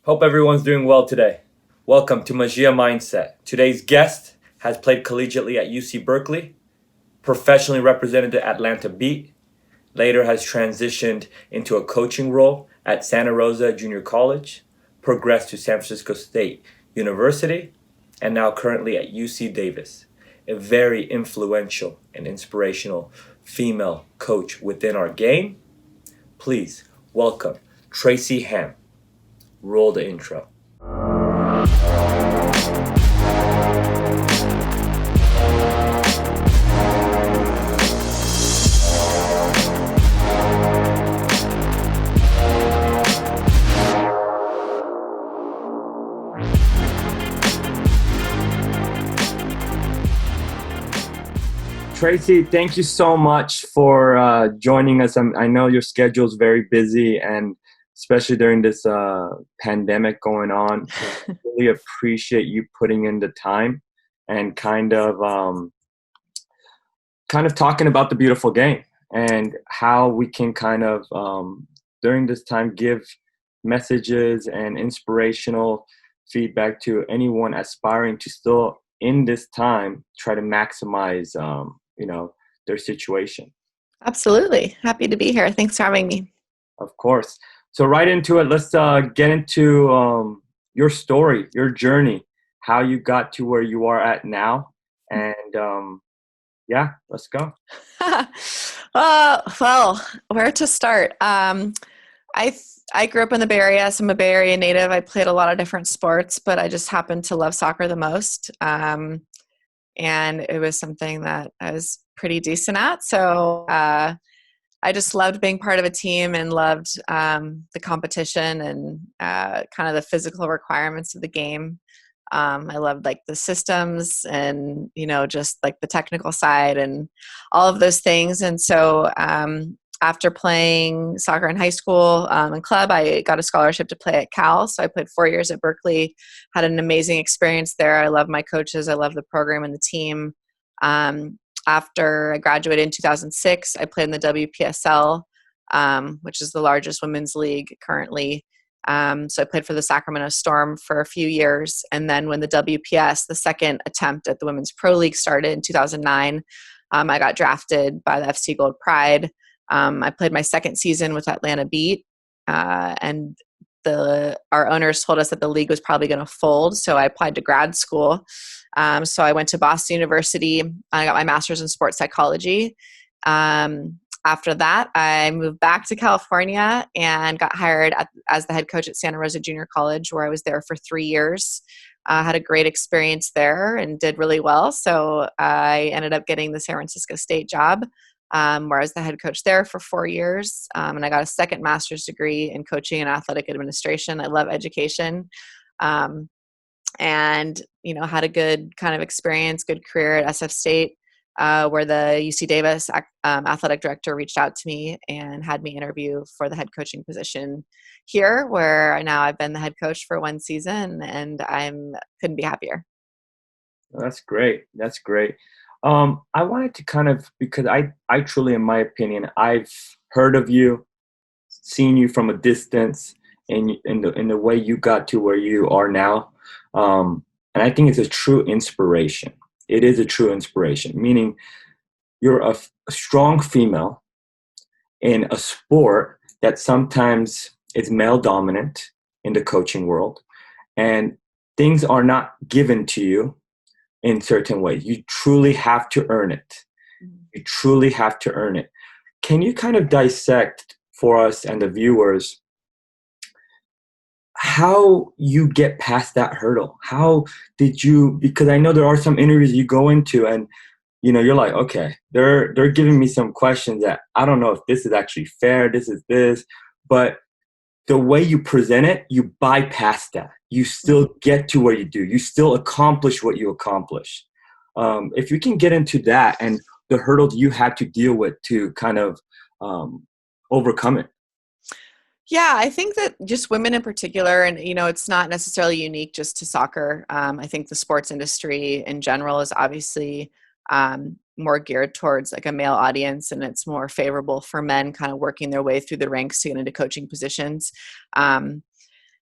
Hope everyone's doing well today. Welcome to MAGIA Mindset. Today's guest has played collegiately at UC Berkeley, professionally represented the Atlanta Beat, later has transitioned into a coaching role at Santa Rosa Junior College, progressed to San Francisco State University, and now currently at UC Davis. A very influential and inspirational female coach within our game. Please welcome Tracy Hamm. Roll the intro. Tracy, thank you so much for joining us. I know your schedule is very busy, and especially during this pandemic going on, I really appreciate you putting in the time and kind of talking about the beautiful game and how we can during this time give messages and inspirational feedback to anyone aspiring to still in this time try to maximize their situation. Absolutely. Happy to be here. Thanks for having me. Of course. So right into it, let's get into your story, your journey, how you got to where you are at now. And let's go. Well, where to start? I grew up in the Bay Area, so I'm a Bay Area native. I played a lot of different sports, but I just happened to love soccer the most. And it was something that I was pretty decent at. So I just loved being part of a team and loved the competition and kind of the physical requirements of the game. I loved like the systems and, just like the technical side and all of those things. And so after playing soccer in high school and club, I got a scholarship to play at Cal. So I played 4 years at Berkeley, had an amazing experience there. I love my coaches. I love the program and the team. After I graduated in 2006, I played in the WPSL, which is the largest women's league currently. So I played for the Sacramento Storm for a few years. And then when the WPS, the second attempt at the Women's Pro League, started in 2009, I got drafted by the FC Gold Pride. I played my second season with Atlanta Beat, and our owners told us that the league was probably going to fold. So I applied to grad school. So I went to Boston University. I got my master's in sports psychology. After that, I moved back to California and got hired as the head coach at Santa Rosa Junior College, where I was there for 3 years. Had a great experience there and did really well. So I ended up getting the San Francisco State job, where I was the head coach there for 4 years. And I got a second master's degree in coaching and athletic administration. I love education. And had a good kind of experience, good career at SF State, where the UC Davis athletic director reached out to me and had me interview for the head coaching position here, where now I've been the head coach for 1 season, and couldn't be happier. That's great. That's great. I wanted to because I truly, in my opinion, I've heard of you, seen you from a distance, in the way you got to where you are now. And I think it's a true inspiration. It is a true inspiration, meaning you're a strong female in a sport that sometimes is male dominant in the coaching world, and things are not given to you in certain ways. You truly have to earn it. You truly have to earn it. Can you kind of dissect for us and the viewers how you get past that hurdle? How did you, because I know there are some interviews you go into and you're like, okay, they're giving me some questions that I don't know if this is actually fair, but the way you present it, you bypass that. You still get to where you do. You still accomplish what you accomplish. If you can get into that and the hurdles you had to deal with to kind of overcome it. Yeah, I think that just women in particular, and it's not necessarily unique just to soccer. I think the sports industry in general is obviously more geared towards like a male audience, and it's more favorable for men kind of working their way through the ranks to get into coaching positions.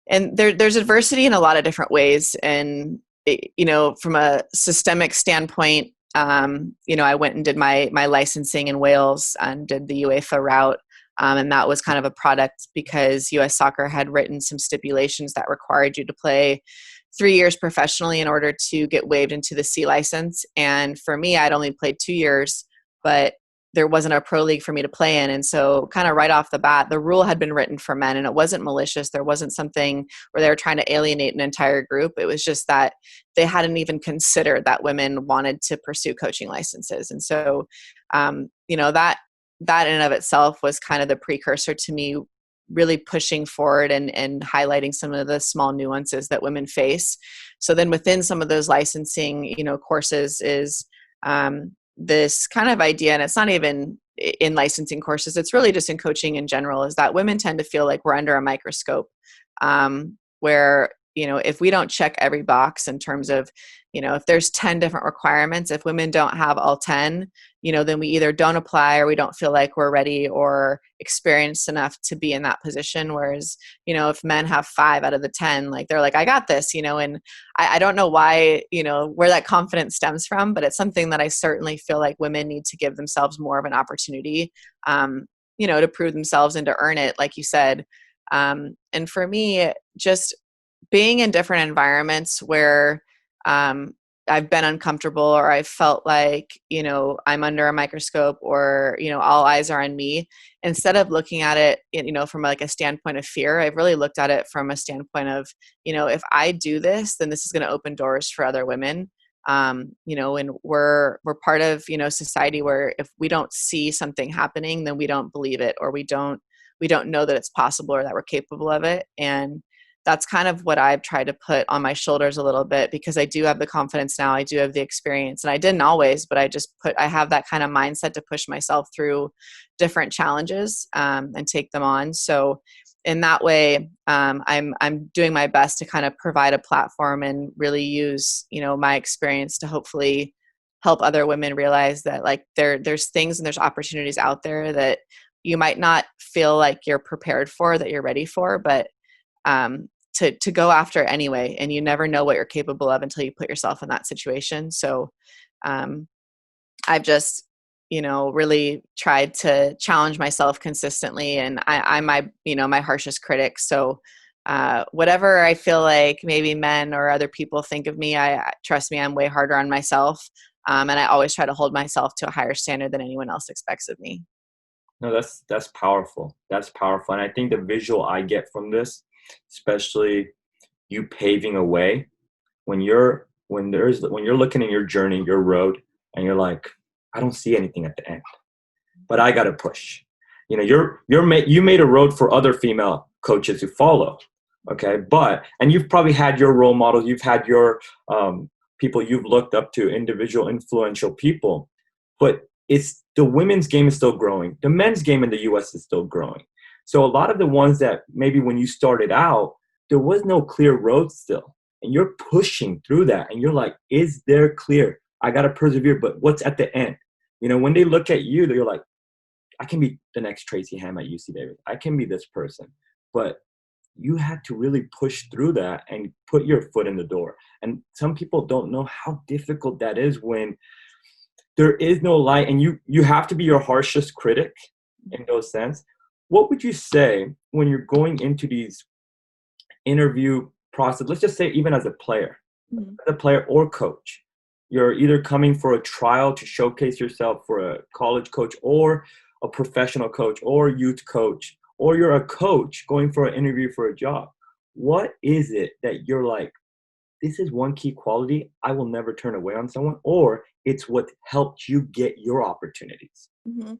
and there's adversity in a lot of different ways. And, from a systemic standpoint, I went and did my licensing in Wales and did the UEFA route. And that was kind of a product because US Soccer had written some stipulations that required you to play 3 years professionally in order to get waived into the C license. And for me, I'd only played 2 years, but there wasn't a pro league for me to play in. And so kind of right off the bat, the rule had been written for men, and it wasn't malicious. There wasn't something where they were trying to alienate an entire group. It was just that they hadn't even considered that women wanted to pursue coaching licenses. And so, that in and of itself was kind of the precursor to me really pushing forward and highlighting some of the small nuances that women face. So then within some of those licensing, courses is this kind of idea, and it's not even in licensing courses, it's really just in coaching in general, is that women tend to feel like we're under a microscope, where, if we don't check every box in terms of, if there's 10 different requirements, if women don't have all 10, then we either don't apply or we don't feel like we're ready or experienced enough to be in that position. Whereas, if men have 5 out of the 10, like they're like, I got this, and I don't know why, where that confidence stems from, but it's something that I certainly feel like women need to give themselves more of an opportunity, to prove themselves and to earn it, like you said. And for me, just being in different environments where I've been uncomfortable, or I felt like, I'm under a microscope, or, all eyes are on me, instead of looking at it, from like a standpoint of fear, I've really looked at it from a standpoint of, if I do this, then this is going to open doors for other women. And we're part of, society where if we don't see something happening, then we don't believe it, or we don't know that it's possible or that we're capable of it. And that's kind of what I've tried to put on my shoulders a little bit, because I do have the confidence now. I do have the experience, and I didn't always, but I have that kind of mindset to push myself through different challenges, and take them on. So in that way, I'm doing my best to kind of provide a platform and really use, my experience to hopefully help other women realize that like there's things and there's opportunities out there that you might not feel like you're prepared for, that you're ready for, but to go after anyway. And you never know what you're capable of until you put yourself in that situation. So I've just, really tried to challenge myself consistently, and I'm my harshest critic. So whatever I feel like maybe men or other people think of me, I trust me, I'm way harder on myself. And I always try to hold myself to a higher standard than anyone else expects of me. No, that's powerful. That's powerful. And I think the visual I get from this, especially you paving a way, when you're looking at your journey, your road, and you're like, I don't see anything at the end, but I got to push. You made a road for other female coaches to follow. Okay. And you've probably had your role models. You've had your people you've looked up to, individual influential people, but it's the women's game is still growing. The men's game in the US is still growing. So a lot of the ones that maybe when you started out, there was no clear road still, and you're pushing through that, and you're like, is there clear? I got to persevere, but what's at the end? When they look at you, they're like, I can be the next Tracy Hamm at UC Davis. I can be this person. But you had to really push through that and put your foot in the door. And some people don't know how difficult that is when there is no light, and you have to be your harshest critic in those sense. What would you say when you're going into these interview process? Let's just say even as a player, or coach, you're either coming for a trial to showcase yourself for a college coach or a professional coach or youth coach, or you're a coach going for an interview for a job. What is it that you're like, this is one key quality I will never turn away on someone, or it's what helped you get your opportunities? Mm-hmm.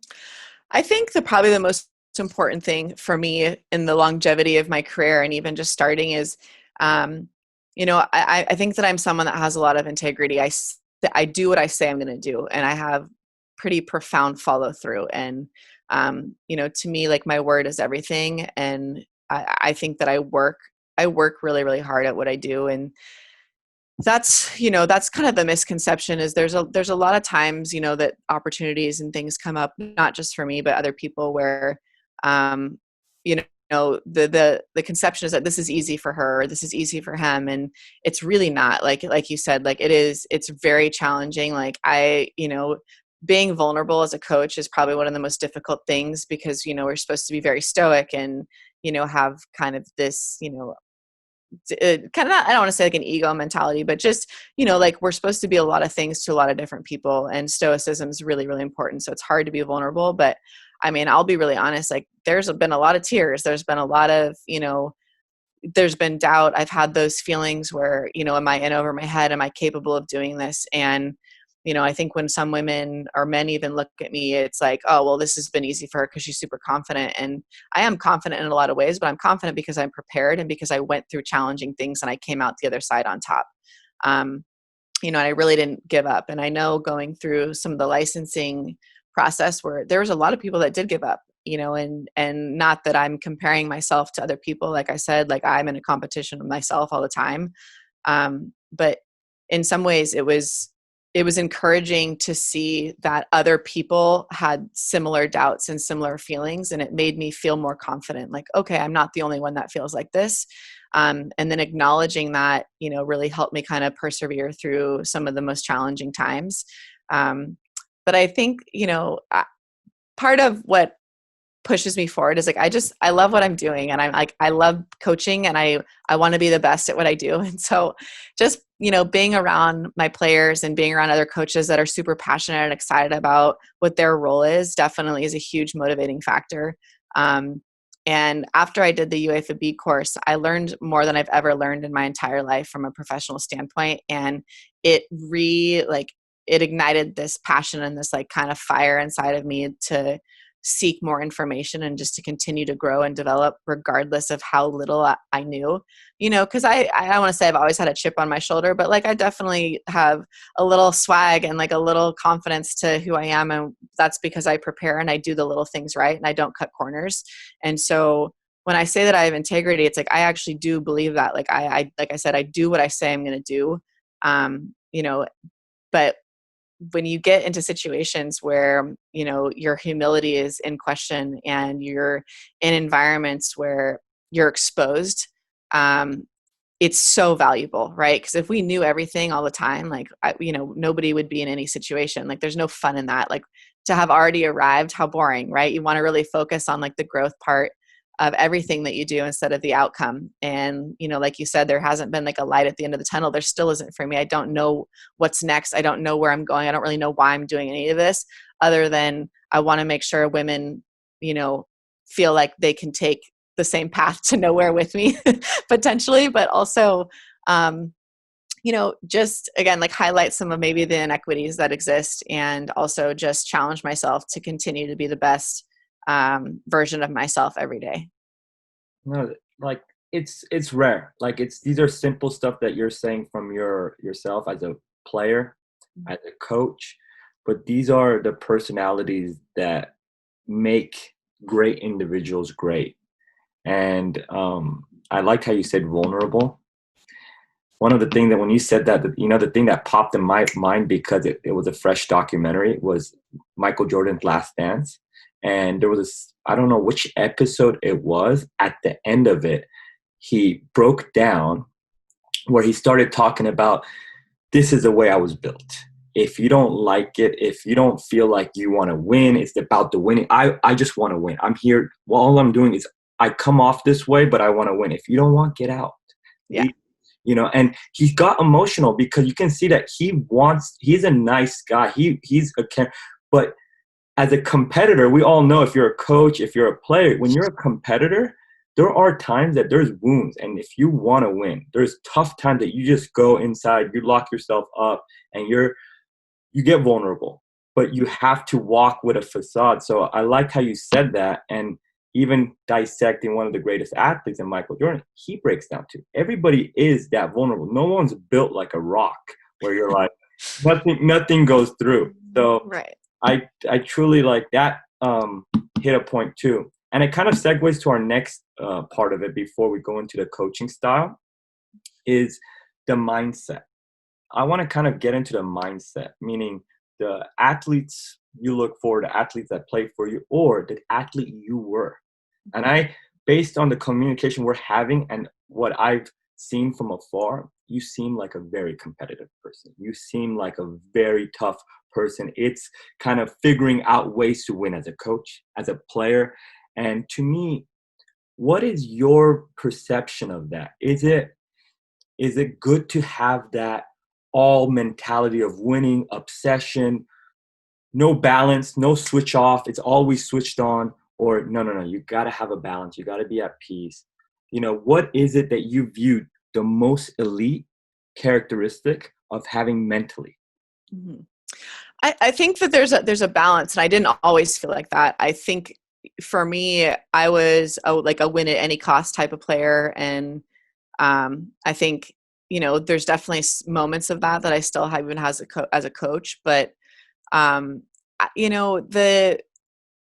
I think probably the most important thing for me in the longevity of my career, and even just starting, is, I think that I'm someone that has a lot of integrity. I do what I say I'm going to do, and I have pretty profound follow through. And, to me, like, my word is everything. And I think that I work really, really hard at what I do. And that's kind of the misconception, is there's a lot of times, that opportunities and things come up, not just for me, but other people, where, the conception is that this is easy for her, or this is easy for him, and it's really not. Like you said, like it's very challenging. Like being vulnerable as a coach is probably one of the most difficult things, because we're supposed to be very stoic and have kind of this kind of not, I don't want to say like an ego mentality, but just like we're supposed to be a lot of things to a lot of different people, and stoicism is really, really important. So it's hard to be vulnerable. But I mean, I'll be really honest, like there's been a lot of tears, there's been a lot of there's been doubt. I've had those feelings where am I in over my head, am I capable of doing this? And I think when some women or men even look at me, it's like, oh, well, this has been easy for her because she's super confident. And I am confident in a lot of ways, but I'm confident because I'm prepared and because I went through challenging things and I came out the other side on top. Um, and I really didn't give up. And I know going through some of the licensing process where there was a lot of people that did give up, and not that I'm comparing myself to other people. Like I said, like I'm in a competition with myself all the time. But in some ways it was encouraging to see that other people had similar doubts and similar feelings. And it made me feel more confident. Like, okay, I'm not the only one that feels like this. And then acknowledging that, really helped me kind of persevere through some of the most challenging times. But I think, part of what pushes me forward is like, I love what I'm doing, and I'm like, I love coaching, and I want to be the best at what I do. And so just, being around my players and being around other coaches that are super passionate and excited about what their role is definitely is a huge motivating factor. And after I did the UEFA B course, I learned more than I've ever learned in my entire life from a professional standpoint. And it it ignited this passion and this like kind of fire inside of me to seek more information and just to continue to grow and develop regardless of how little I knew, because I don't want to say I've always had a chip on my shoulder, but like I definitely have a little swag and like a little confidence to who I am. And that's because I prepare and I do the little things right and I don't cut corners. And so when I say that I have integrity, it's like I actually do believe that. Like like I said, I do what I say I'm going to do. But when you get into situations where your humility is in question and you're in environments where you're exposed, it's so valuable, right? Because if we knew everything all the time, like nobody would be in any situation. Like there's no fun in that. Like to have already arrived, how boring, right? You want to really focus on like the growth part of everything that you do instead of the outcome. And, like you said, there hasn't been like a light at the end of the tunnel. There still isn't for me. I don't know what's next. I don't know where I'm going. I don't really know why I'm doing any of this other than I want to make sure women, feel like they can take the same path to nowhere with me potentially, but also, just again, like highlight some of maybe the inequities that exist and also just challenge myself to continue to be the best version of myself every day. No, like it's rare. Like these are simple stuff that you're saying from yourself as a player, as a coach, but these are the personalities that make great individuals great. And I liked how you said vulnerable. One of the things that when you said that, the thing that popped in my mind because it was a fresh documentary was Michael Jordan's Last Dance. And there was this, I don't know which episode it was, at the end of it, he broke down where he started talking about, this is the way I was built. If you don't like it, if you don't feel like you want to win, it's about the winning. I just want to win. I'm here. Well, all I'm doing is I come off this way, but I want to win. If you don't want, get out. Yeah. And he got emotional because you can see that he's a nice guy. But as a competitor, we all know if you're a coach, if you're a player, when you're a competitor, there are times that there's wounds. And if you want to win, there's tough times that you just go inside, you lock yourself up and you get vulnerable, but you have to walk with a facade. So I like how you said that. And even dissecting one of the greatest athletes in Michael Jordan, he breaks down too. Everybody is that vulnerable. No one's built like a rock where you're like, nothing goes through. So Right. I truly like that hit a point too. And it kind of segues to our next part of it before we go into the coaching style is the mindset. I want to kind of get into the mindset, meaning the athletes you look for, the athletes that play for you, or the athlete you were. And I based on the communication we're having and what I've seen from afar, you seem like a very competitive person. You seem like a very tough person. It's kind of figuring out ways to win as a coach, as a player. And to me, what is your perception of that? Is it good to have that all mentality of winning, obsession, no balance, no switch off, it's always switched on? Or no, no, no, you got to have a balance, you got to be at peace? What is it that you view the most elite characteristic of having mentally? Mhm. I think that there's a balance, and I didn't always feel like that. I think for me, I was like a win at any cost type of player, and I think there's definitely moments of that I still have even as a coach, but um,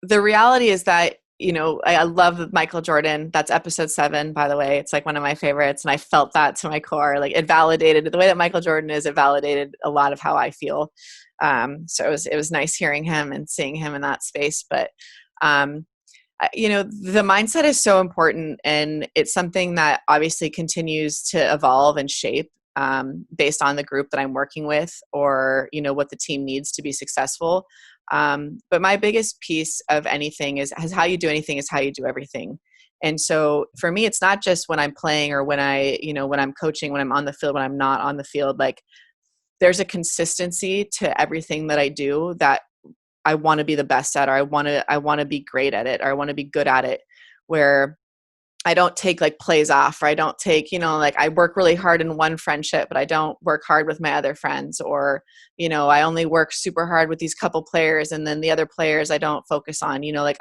the reality is that I love Michael Jordan. That's episode 7, by the way. It's like one of my favorites, and I felt that to my core. Like, it validated the way that Michael Jordan is. It validated a lot of how I feel. So it was nice hearing him and seeing him in that space. But um, the mindset is so important, and it's something that obviously continues to evolve and shape based on the group that I'm working with, or what the team needs to be successful. But my biggest piece of anything is how you do anything is how you do everything. And so for me, it's not just when I'm playing or when I'm coaching, when I'm on the field, when I'm not on the field. Like, there's a consistency to everything that I do that I want to be the best at, or I want to be great at it, or I want to be good at it, where I don't take like plays off, or I don't take, like, I work really hard in one friendship, but I don't work hard with my other friends, or, I only work super hard with these couple players, and then the other players I don't focus on, like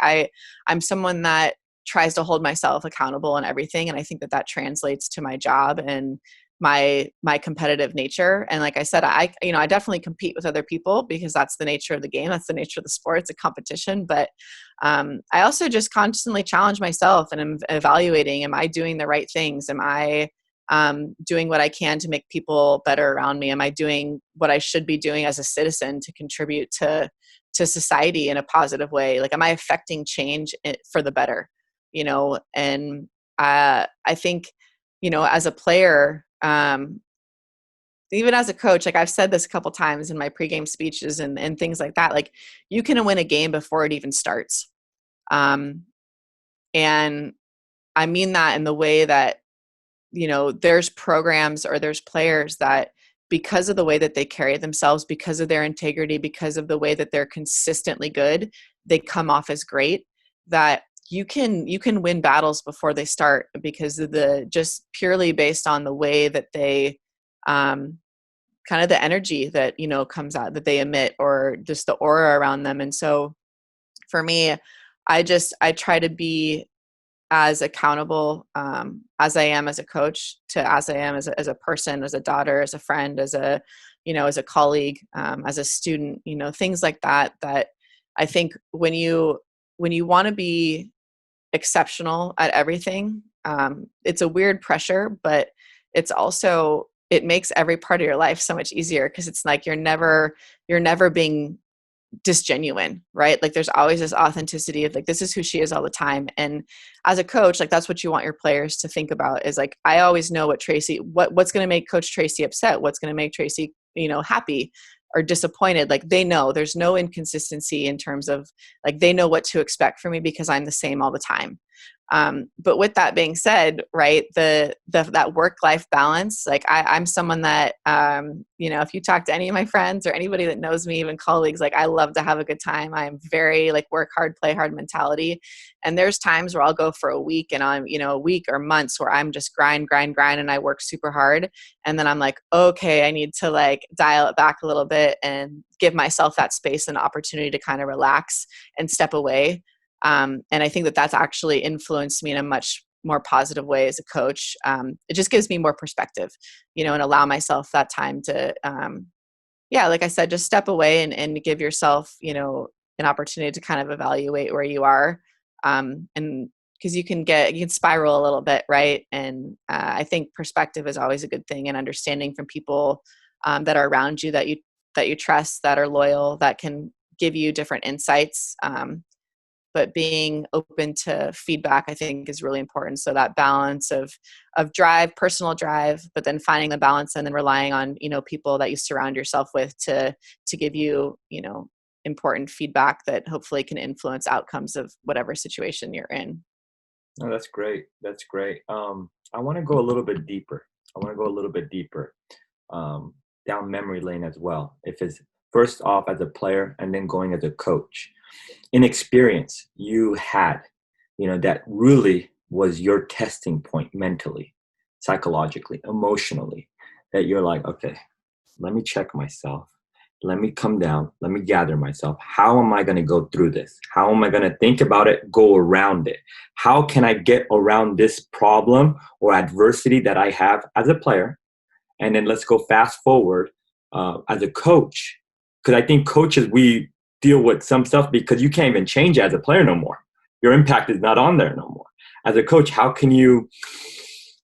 I'm someone that tries to hold myself accountable and everything. And I think that translates to my job and my competitive nature. And like I said, I definitely compete with other people because that's the nature of the game. That's the nature of the sport. It's a competition. But I also just constantly challenge myself, and I'm evaluating, am I doing the right things? Am I doing what I can to make people better around me? Am I doing what I should be doing as a citizen to contribute to society in a positive way? Like, am I affecting change for the better? And I think, as a player, even as a coach, like I've said this a couple times in my pregame speeches and things like that, like, you can win a game before it even starts. Um, and I mean that in the way that, there's programs or there's players that, because of the way that they carry themselves, because of their integrity, because of the way that they're consistently good, they come off as great, that you can win battles before they start, because of the just purely based on the way that they um, kind of the energy that comes out, that they emit, or just the aura around them. And so for me, I try to be as accountable as I am as a coach, to as I am as a person, as a daughter, as a friend, as a colleague, as a student, things like that. That I think when you want to be exceptional at everything, it's a weird pressure, but it makes every part of your life so much easier, because it's like you're never being disgenuine, right? Like, there's always this authenticity of like, this is who she is all the time. And as a coach, like, that's what you want your players to think about, is like, I always know what's going to make Coach Tracy upset, what's going to make Tracy happy or disappointed. Like, they know there's no inconsistency in terms of, like, they know what to expect from me because I'm the same all the time. But with that being said, right, that work-life balance, like, I'm someone that, if you talk to any of my friends or anybody that knows me, even colleagues, like, I love to have a good time. I'm very like work hard, play hard mentality. And there's times where I'll go for a week, and I'm, a week or months where I'm just grind, and I work super hard. And then I'm like, okay, I need to like dial it back a little bit and give myself that space and opportunity to kind of relax and step away. And I think that that's actually influenced me in a much more positive way as a coach. It just gives me more perspective, and allow myself that time to, yeah, like I said, just step away and give yourself, an opportunity to kind of evaluate where you are. And because you can spiral a little bit, right? And I think perspective is always a good thing, and understanding from people that are around you, that you trust, that are loyal, that can give you different insights. but being open to feedback, I think, is really important. So that balance of drive, personal drive, but then finding the balance and then relying on, people that you surround yourself with to give you, important feedback that hopefully can influence outcomes of whatever situation you're in. Oh, that's great. That's great. I want to go a little bit deeper. I want to go a little bit deeper, um, down memory lane as well. If it's first off as a player and then going as a coach, in experience you had, that really was your testing point mentally, psychologically, emotionally, that you're like, okay, let me check myself. Let me come down. Let me gather myself. How am I going to go through this? How am I going to think about it, go around it? How can I get around this problem or adversity that I have as a player? And then let's go fast forward as a coach. Because I think coaches, we deal with some stuff because you can't even change it as a player no more. Your impact is not on there no more. As a coach, how can you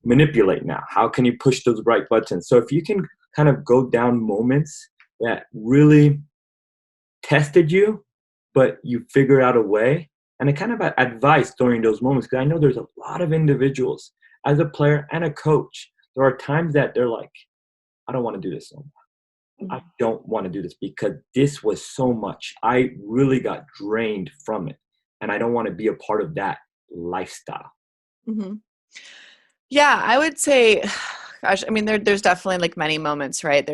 manipulate now? How can you push those right buttons? So if you can kind of go down moments that really tested you, but you figure out a way, and a kind of advice during those moments, because I know there's a lot of individuals as a player and a coach. There are times that they're like, I don't want to do this no more. I don't want to do this because this was so much. I really got drained from it, and I don't want to be a part of that lifestyle. Mm-hmm. Yeah, I would say, gosh, I mean, there's definitely like many moments, right?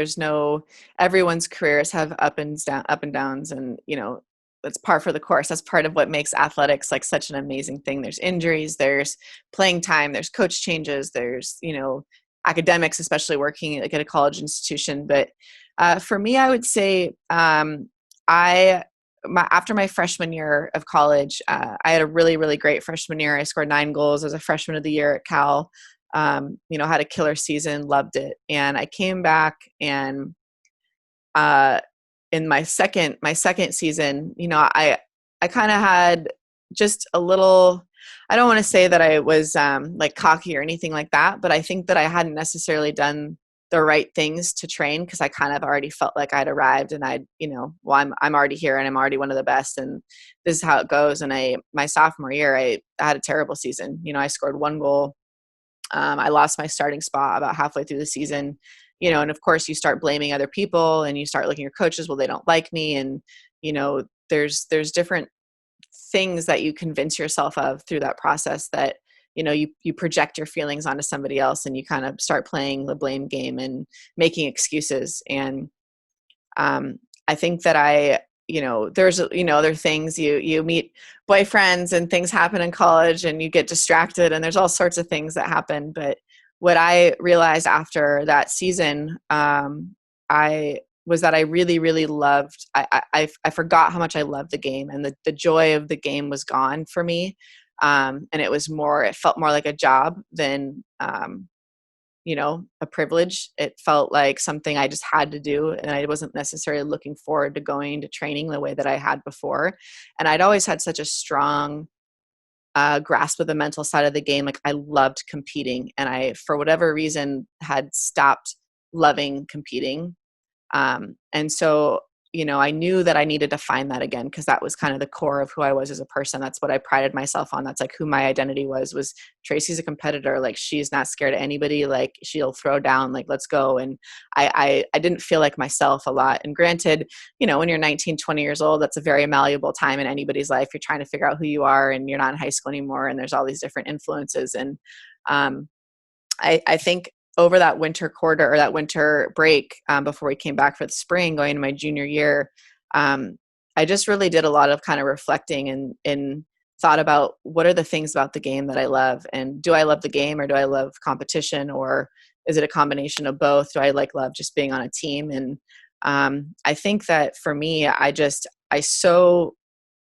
Everyone's careers have up and downs, and that's par for the course. That's part of what makes athletics like such an amazing thing. There's injuries, there's playing time, there's coach changes, there's academics, especially working like at a college institution. But for me, I would say I after my freshman year of college, I had a really, really great freshman year. I scored 9 goals as a freshman of the year at Cal. Had a killer season, loved it. And I came back and in my second season, I kind of had just a little, I don't want to say that I was like cocky or anything like that, but I think that I hadn't necessarily done the right things to train because I kind of already felt like I'd arrived and I'm already here and I'm already one of the best and this is how it goes. And my sophomore year, I had a terrible season. I scored 1 goal. I lost my starting spot about halfway through the season, and of course you start blaming other people and you start looking at your coaches. Well, they don't like me. And, there's different things that you convince yourself of through that process that, you project your feelings onto somebody else and you kind of start playing the blame game and making excuses. And I think that there's, other things you meet boyfriends and things happen in college and you get distracted and there's all sorts of things that happen. But what I realized after that season, I was that I really, really loved, I forgot how much I loved the game and the joy of the game was gone for me. And it felt more like a job than, a privilege. It felt like something I just had to do. And I wasn't necessarily looking forward to going to training the way that I had before. And I'd always had such a strong grasp of the mental side of the game. Like I loved competing and I, for whatever reason, had stopped loving competing. And so, I knew that I needed to find that again because that was kind of the core of who I was as a person. That's what I prided myself on. That's like who my identity was Tracy's a competitor. Like she's not scared of anybody. Like she'll throw down, like, let's go. And I didn't feel like myself a lot. And granted, when you're 19, 20 years old, that's a very malleable time in anybody's life. You're trying to figure out who you are and you're not in high school anymore. And there's all these different influences. And I think over that winter quarter or that winter break before we came back for the spring going into my junior year, I just really did a lot of kind of reflecting and thought about what are the things about the game that I love, and do I love the game or do I love competition, or is it a combination of both? Do I love just being on a team? And I think that for me, I so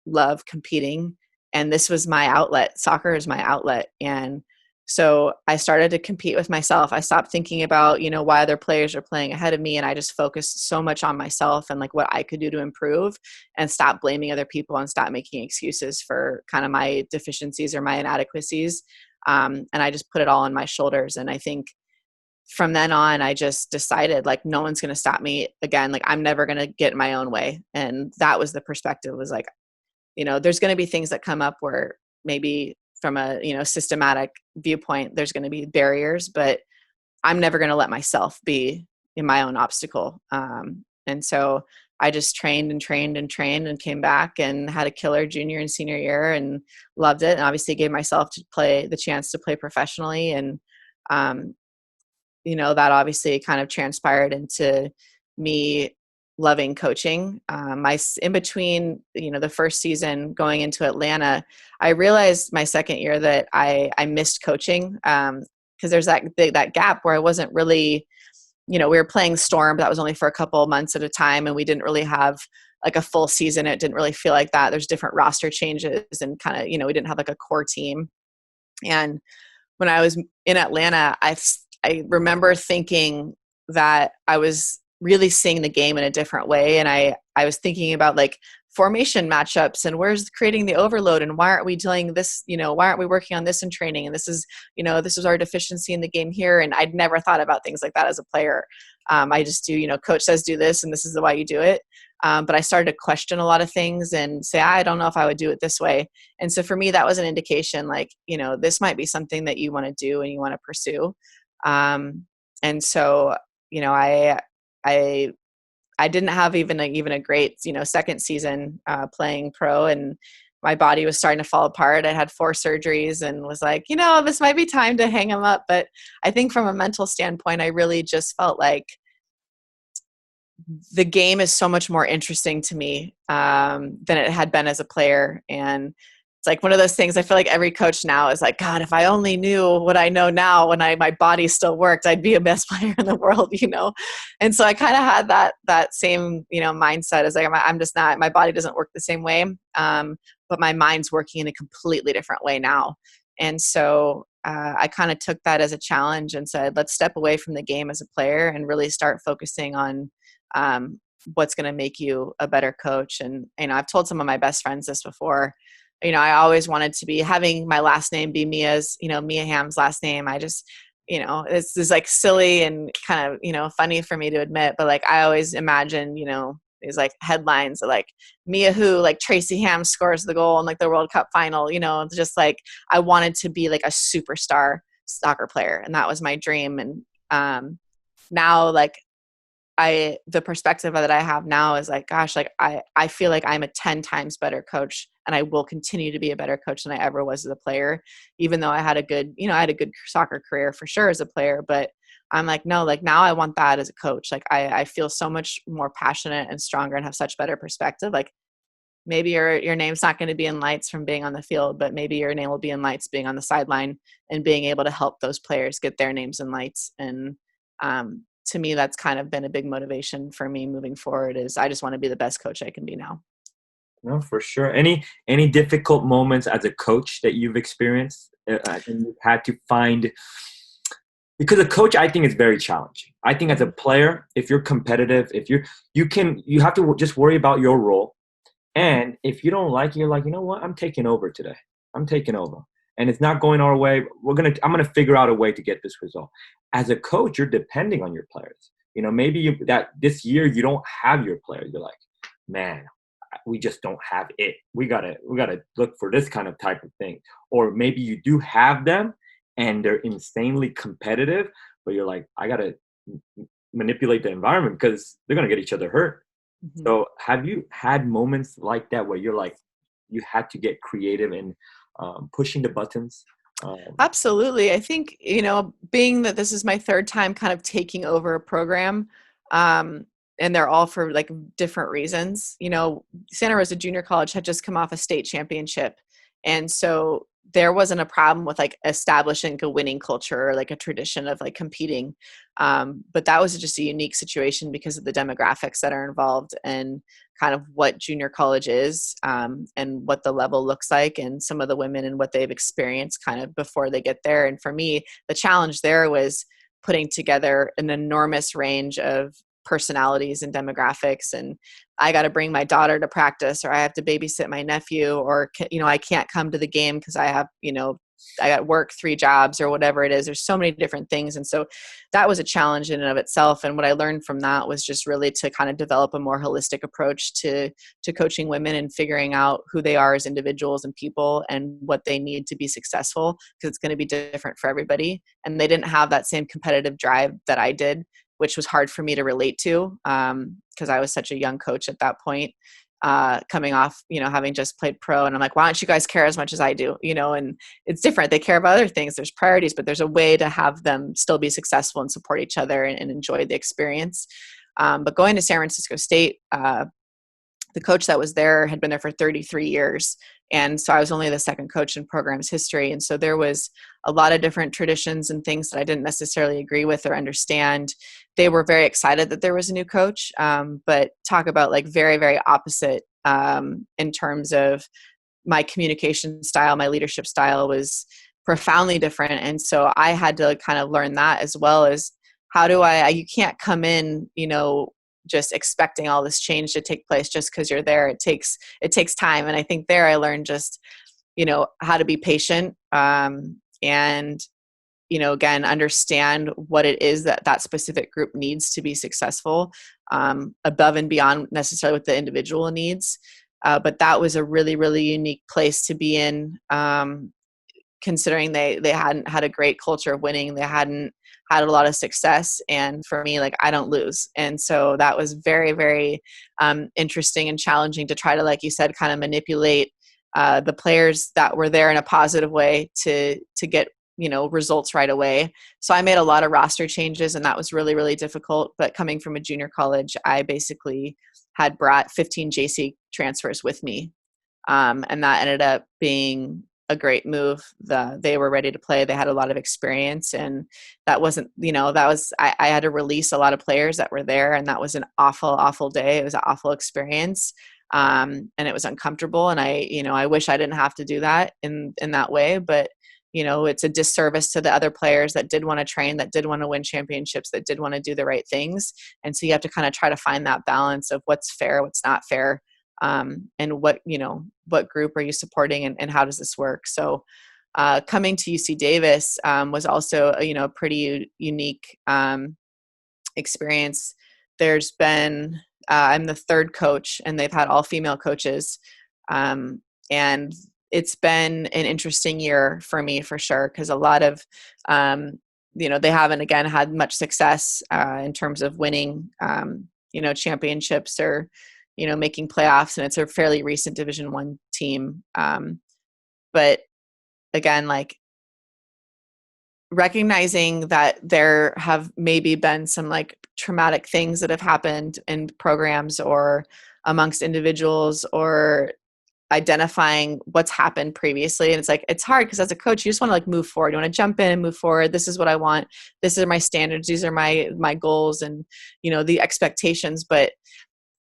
love competing, and this was my outlet. Soccer is my outlet. And so I started to compete with myself. I stopped thinking about, why other players are playing ahead of me. And I just focused so much on myself and like what I could do to improve, and stop blaming other people and stop making excuses for kind of my deficiencies or my inadequacies. And I just put it all on my shoulders. And I think from then on, I just decided like, no one's going to stop me again. Like I'm never going to get my own way. And that was the perspective, was like, there's going to be things that come up where maybe from a, systematic viewpoint, there's going to be barriers, but I'm never going to let myself be in my own obstacle. And so I just trained and trained and trained and came back and had a killer junior and senior year and loved it. And obviously gave myself the chance to play professionally. And, that obviously kind of transpired into me loving coaching. In between, the first season going into Atlanta, I realized my second year that I missed coaching. Because there's that gap where I wasn't really, we were playing Storm, but that was only for a couple of months at a time. And we didn't really have like a full season. It didn't really feel like that. There's different roster changes and kind of, we didn't have like a core team. And when I was in Atlanta, I remember thinking that I was really seeing the game in a different way. And I was thinking about like formation matchups and where's creating the overload and why aren't we doing this, why aren't we working on this in training? And this is our deficiency in the game here. And I'd never thought about things like that as a player. I just do, coach says do this and this is the way you do it. But I started to question a lot of things and say, I don't know if I would do it this way. And so for me, that was an indication like, this might be something that you want to do and you want to pursue. And so, I didn't have even a great, second season playing pro, and my body was starting to fall apart. I had 4 surgeries and was like, this might be time to hang him up. But I think from a mental standpoint, I really just felt like the game is so much more interesting to me than it had been as a player. And it's like one of those things I feel like every coach now is like, God, if I only knew what I know now when my body still worked, I'd be a best player in the world, And so I kind of had that same, mindset as like, I'm just not, my body doesn't work the same way. But my mind's working in a completely different way now. And so I kind of took that as a challenge and said, let's step away from the game as a player and really start focusing on what's going to make you a better coach. And, I've told some of my best friends this before. I always wanted to be having my last name be Mia's, Mia Hamm's last name. I just, it's like silly and kind of, funny for me to admit, but like, I always imagine, these like headlines of like Mia who, like Tracy Hamm scores the goal in like the World Cup final, just like, I wanted to be like a superstar soccer player. And that was my dream. And now like, the perspective that I have now is like, gosh, like I feel like I'm a 10 times better coach and I will continue to be a better coach than I ever was as a player, even though I had a good soccer career for sure as a player. But I'm like, no, like now I want that as a coach. Like I feel so much more passionate and stronger and have such better perspective. Like maybe your name's not going to be in lights from being on the field, but maybe your name will be in lights being on the sideline and being able to help those players get their names in lights. And, to me, that's kind of been a big motivation for me moving forward is I just want to be the best coach I can be now. No, for sure. Any difficult moments as a coach that you've experienced and you've had to find, because a coach, I think is very challenging. I think as a player, if you're competitive, you have to just worry about your role. And if you don't like it, you're like, you know what? I'm taking over today. I'm taking over. And it's not going our way. I'm going to figure out a way to get this result. As a coach, you're depending on your players. Maybe that this year you don't have your players. You're like, man, we just don't have it. We gotta look for this kind of type of thing. Or maybe you do have them and they're insanely competitive, but you're like, I gotta manipulate the environment because they're gonna get each other hurt. Mm-hmm. So have you had moments like that where you're like, you had to get creative and pushing the buttons? Absolutely. I think, being that this is my third time kind of taking over a program, and they're all for like different reasons. Santa Rosa Junior College had just come off a state championship. And so there wasn't a problem with like establishing a winning culture or like a tradition of like competing. But that was just a unique situation because of the demographics that are involved and kind of what junior college is, and what the level looks like and some of the women and what they've experienced kind of before they get there. And for me, the challenge there was putting together an enormous range of personalities and demographics. And I got to bring my daughter to practice, or I have to babysit my nephew, or, I can't come to the game because I have, got work, 3 jobs or whatever it is. There's so many different things. And so that was a challenge in and of itself. And what I learned from that was just really to kind of develop a more holistic approach to coaching women and figuring out who they are as individuals and people and what they need to be successful, because it's going to be different for everybody. And they didn't have that same competitive drive that I did, which was hard for me to relate to, because I was such a young coach at that point, coming off, having just played pro. And I'm like, why don't you guys care as much as I do? And it's different. They care about other things. There's priorities, but there's a way to have them still be successful and support each other and enjoy the experience. But going to San Francisco State, the coach that was there had been there for 33 years. And so I was only the second coach in program's history. And so there was a lot of different traditions and things that I didn't necessarily agree with or understand. They were very excited that there was a new coach, but talk about like very, very opposite in terms of my communication style. My leadership style was profoundly different. And so I had to kind of learn that, as well as you can't come in, just expecting all this change to take place just because you're there. It takes time. And I think there I learned just, how to be patient, and, again, understand what it is that specific group needs to be successful, above and beyond necessarily what the individual needs. But that was a really, really unique place to be in, considering they hadn't had a great culture of winning. They hadn't had a lot of success. And for me, like, I don't lose. And so that was very, very interesting and challenging to try to, like you said, kind of manipulate the players that were there in a positive way to get, results right away. So I made a lot of roster changes, and that was really, really difficult. But coming from a junior college, I basically had brought 15 JC transfers with me. And that ended up being a great move. They were ready to play. They had a lot of experience, and that wasn't, I had to release a lot of players that were there, and that was an awful, awful day. It was an awful experience. And it was uncomfortable. And I wish I didn't have to do that in that way, but it's a disservice to the other players that did want to train, that did want to win championships, that did want to do the right things. And so you have to kind of try to find that balance of what's fair, what's not fair. And what group are you supporting, and how does this work? So coming to UC Davis was also a pretty unique experience. There's been I'm the third coach, and they've had all female coaches, and it's been an interesting year for me, for sure, because a lot of they haven't, again, had much success in terms of winning championships or making playoffs, and it's a fairly recent Division I team. But again, like, recognizing that there have maybe been some like traumatic things that have happened in programs or amongst individuals, or identifying what's happened previously. And it's like, it's hard because as a coach, you just want to like move forward. You want to jump in and move forward. This is what I want. This are my standards. These are my goals and, the expectations. But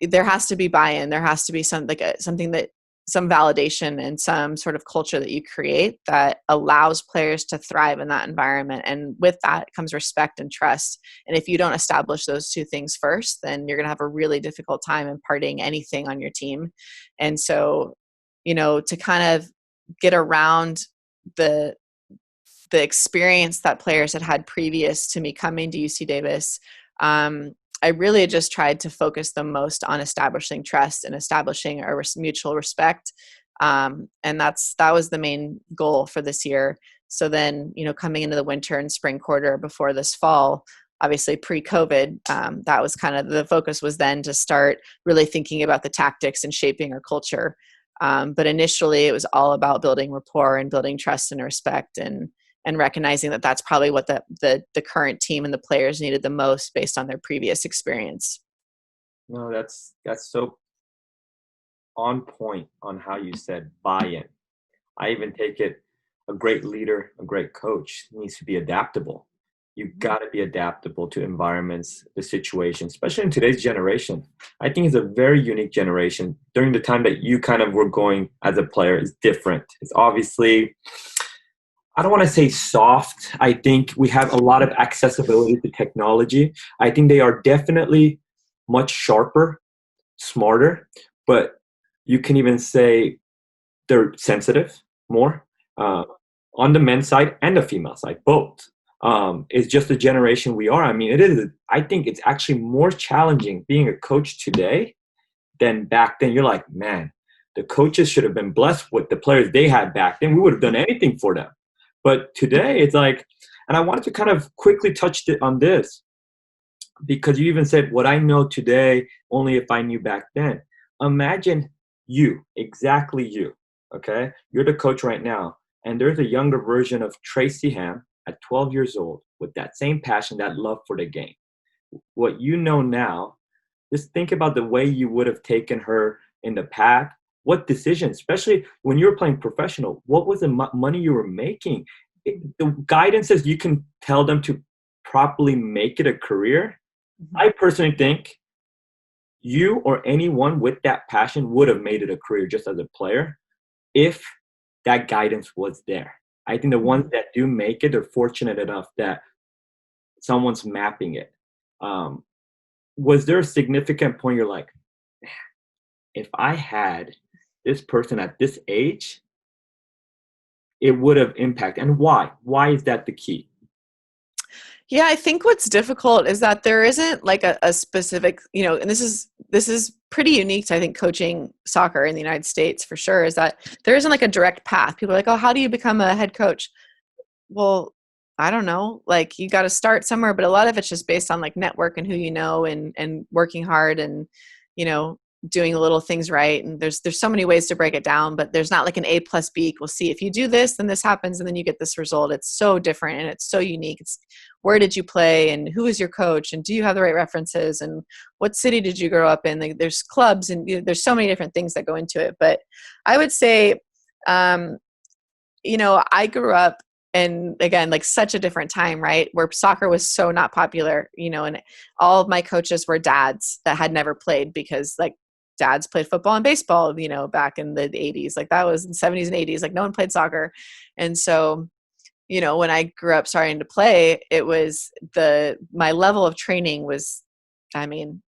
there has to be buy-in. There has to be some validation and some sort of culture that you create that allows players to thrive in that environment. And with that comes respect and trust. And if you don't establish those two things first, then you're going to have a really difficult time imparting anything on your team. And so, to kind of get around the experience that players had previous to me coming to UC Davis, I really just tried to focus the most on establishing trust and establishing a mutual respect. And that was the main goal for this year. So then, coming into the winter and spring quarter before this fall, obviously pre-COVID, that was kind of the focus, was then to start really thinking about the tactics and shaping our culture. But initially it was all about building rapport and building trust and respect, and recognizing that that's probably what the current team and the players needed the most based on their previous experience. No, that's so on point on how you said buy-in. I even take it, a great leader, a great coach needs to be adaptable. You've got to be adaptable to environments, the situation, especially in today's generation. I think it's a very unique generation. During the time that you kind of were going as a player is different. It's obviously, I don't want to say soft. I think we have a lot of accessibility to technology. I think they are definitely much sharper, smarter, but you can even say they're sensitive more. on the men's side and the female side, both. It's just the generation we are. I mean, it is. I think it's actually more challenging being a coach today than back then. You're like, man, the coaches should have been blessed with the players they had back then. We would have done anything for them. But today, it's like, and I wanted to kind of quickly touch on this because you even said what I know today only if I knew back then. Imagine you, exactly you, okay? You're the coach right now, and there's a younger version of Tracy Hamm at 12 years old with that same passion, that love for the game. What you know now, just think about the way you would have taken her in the past. What decisions, especially when you were playing professional, what was the money you were making? The guidance is you can tell them to properly make it a career. I personally think you or anyone with that passion would have made it a career just as a player if that guidance was there. I think the ones that do make it are fortunate enough that someone's mapping it. Was there a significant point you're like, if I had this person at this age, it would have impacted? And why? Why is that the key? Yeah, I think what's difficult is that there isn't like a specific, and this is pretty unique to, I think, coaching soccer in the United States for sure, is that there isn't like a direct path. People are like, oh, how do you become a head coach? Well, I don't know. Like you got to start somewhere, but a lot of it's just based on like network and who you know, and working hard, and you know doing little things right. And there's so many ways to break it down, but there's not like an A plus B equals C. If you do this, then this happens, and then you get this result. It's so different and it's so unique. It's where did you play, and who is your coach, and do you have the right references, and what city did you grow up in? Like, there's clubs, and there's so many different things that go into it. But I would say, um, I grew up, and again, like such a different time, right? Where soccer was so not popular, and all of my coaches were dads that had never played, because like dads played football and baseball, back in the 80s. Like that was in the 70s and 80s, like no one played soccer. And so, when I grew up starting to play, it was my level of training was, I mean,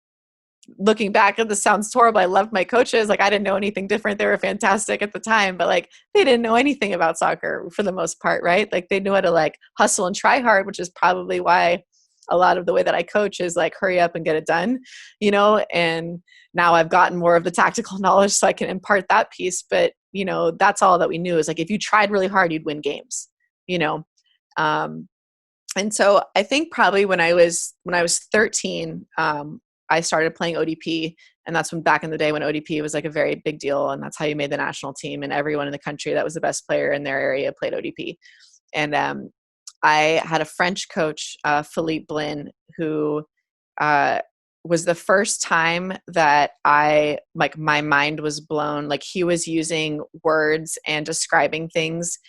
looking back at this sounds horrible. I loved my coaches. Like I didn't know anything different. They were fantastic at the time, but like they didn't know anything about soccer for the most part, right? Like they knew how to like hustle and try hard, which is probably why a lot of the way that I coach is like hurry up and get it done, and now I've gotten more of the tactical knowledge so I can impart that piece. But, that's all that we knew, is like, if you tried really hard, you'd win games, you know? And so I think probably when I was 13, I started playing ODP, and that's when back in the day when ODP was like a very big deal, and that's how you made the national team, and everyone in the country that was the best player in their area played ODP. And I had a French coach, Philippe Blin, who was the first time that my mind was blown. Like he was using words and describing things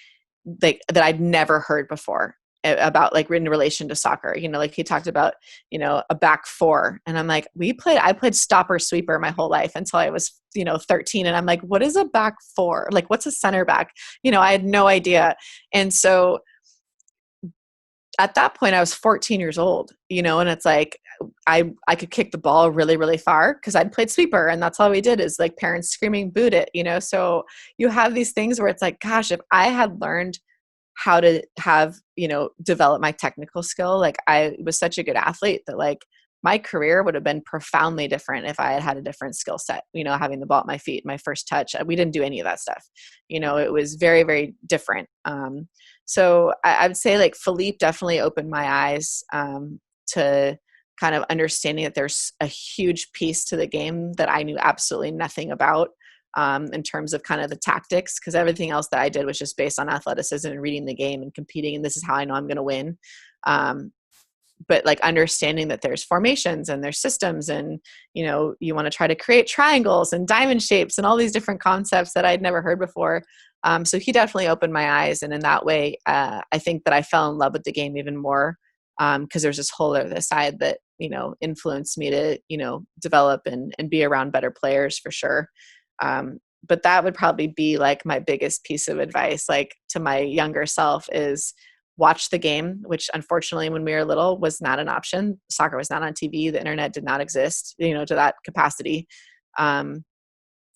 like that I'd never heard before about, like in relation to soccer. Like he talked about, a back four. And I'm like, I played stopper sweeper my whole life until I was, 13. And I'm like, what is a back four? Like, what's a center back? I had no idea. And so at that point I was 14 years old, and it's like, I could kick the ball really, really far because I'd played sweeper, and that's all we did is like parents screaming, boot it, so you have these things where it's like, gosh, if I had learned how to have, develop my technical skill. Like I was such a good athlete that like my career would have been profoundly different if I had had a different skill set, having the ball at my feet, my first touch. We didn't do any of that stuff. It was very, very different. So I would say like Philippe definitely opened my eyes to kind of understanding that there's a huge piece to the game that I knew absolutely nothing about. In terms of kind of the tactics, because everything else that I did was just based on athleticism and reading the game and competing, and this is how I know I'm going to win. But like understanding that there's formations and there's systems, and you want to try to create triangles and diamond shapes and all these different concepts that I'd never heard before. So he definitely opened my eyes, and in that way, I think that I fell in love with the game even more, because there's this whole other side that influenced me to develop and be around better players for sure. But that would probably be like my biggest piece of advice, like to my younger self, is watch the game, which unfortunately when we were little was not an option. Soccer was not on TV. The internet did not exist, to that capacity. It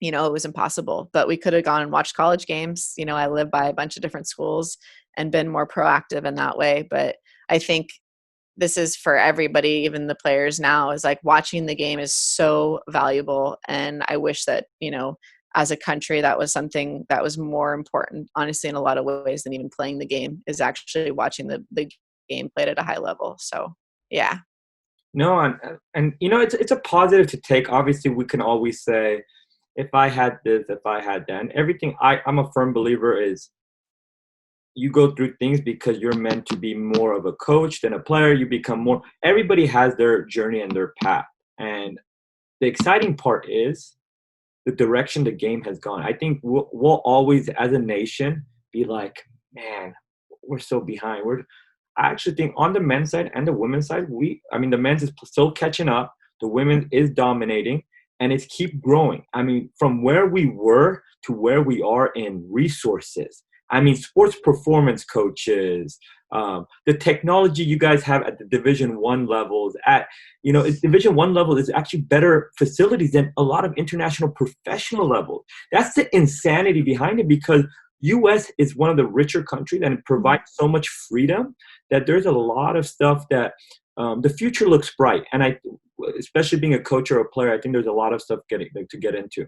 was impossible, but we could have gone and watched college games. I live by a bunch of different schools, and been more proactive in that way. But I think this is for everybody, even the players now, is like watching the game is so valuable. And I wish that, as a country, that was something that was more important, honestly, in a lot of ways than even playing the game, is actually watching the game played at a high level. So, yeah. No, and it's a positive to take. Obviously, we can always say, if I had this, if I had that, and everything. I'm a firm believer is you go through things because you're meant to be more of a coach than a player. You become more. Everybody has their journey and their path, and the exciting part is the direction the game has gone. I think we'll always, as a nation, be like, man, we're so behind. I actually think on the men's side and the women's side, the men's is still catching up. The women is dominating, and it's keep growing. I mean, from where we were to where we are in resources. I mean, sports performance coaches, the technology you guys have at the Division One levels, Division One level is actually better facilities than a lot of international professional levels. That's the insanity behind it, because U.S. is one of the richer countries and it provides so much freedom that there's a lot of stuff that the future looks bright. And especially being a coach or a player, I think there's a lot of stuff to get into.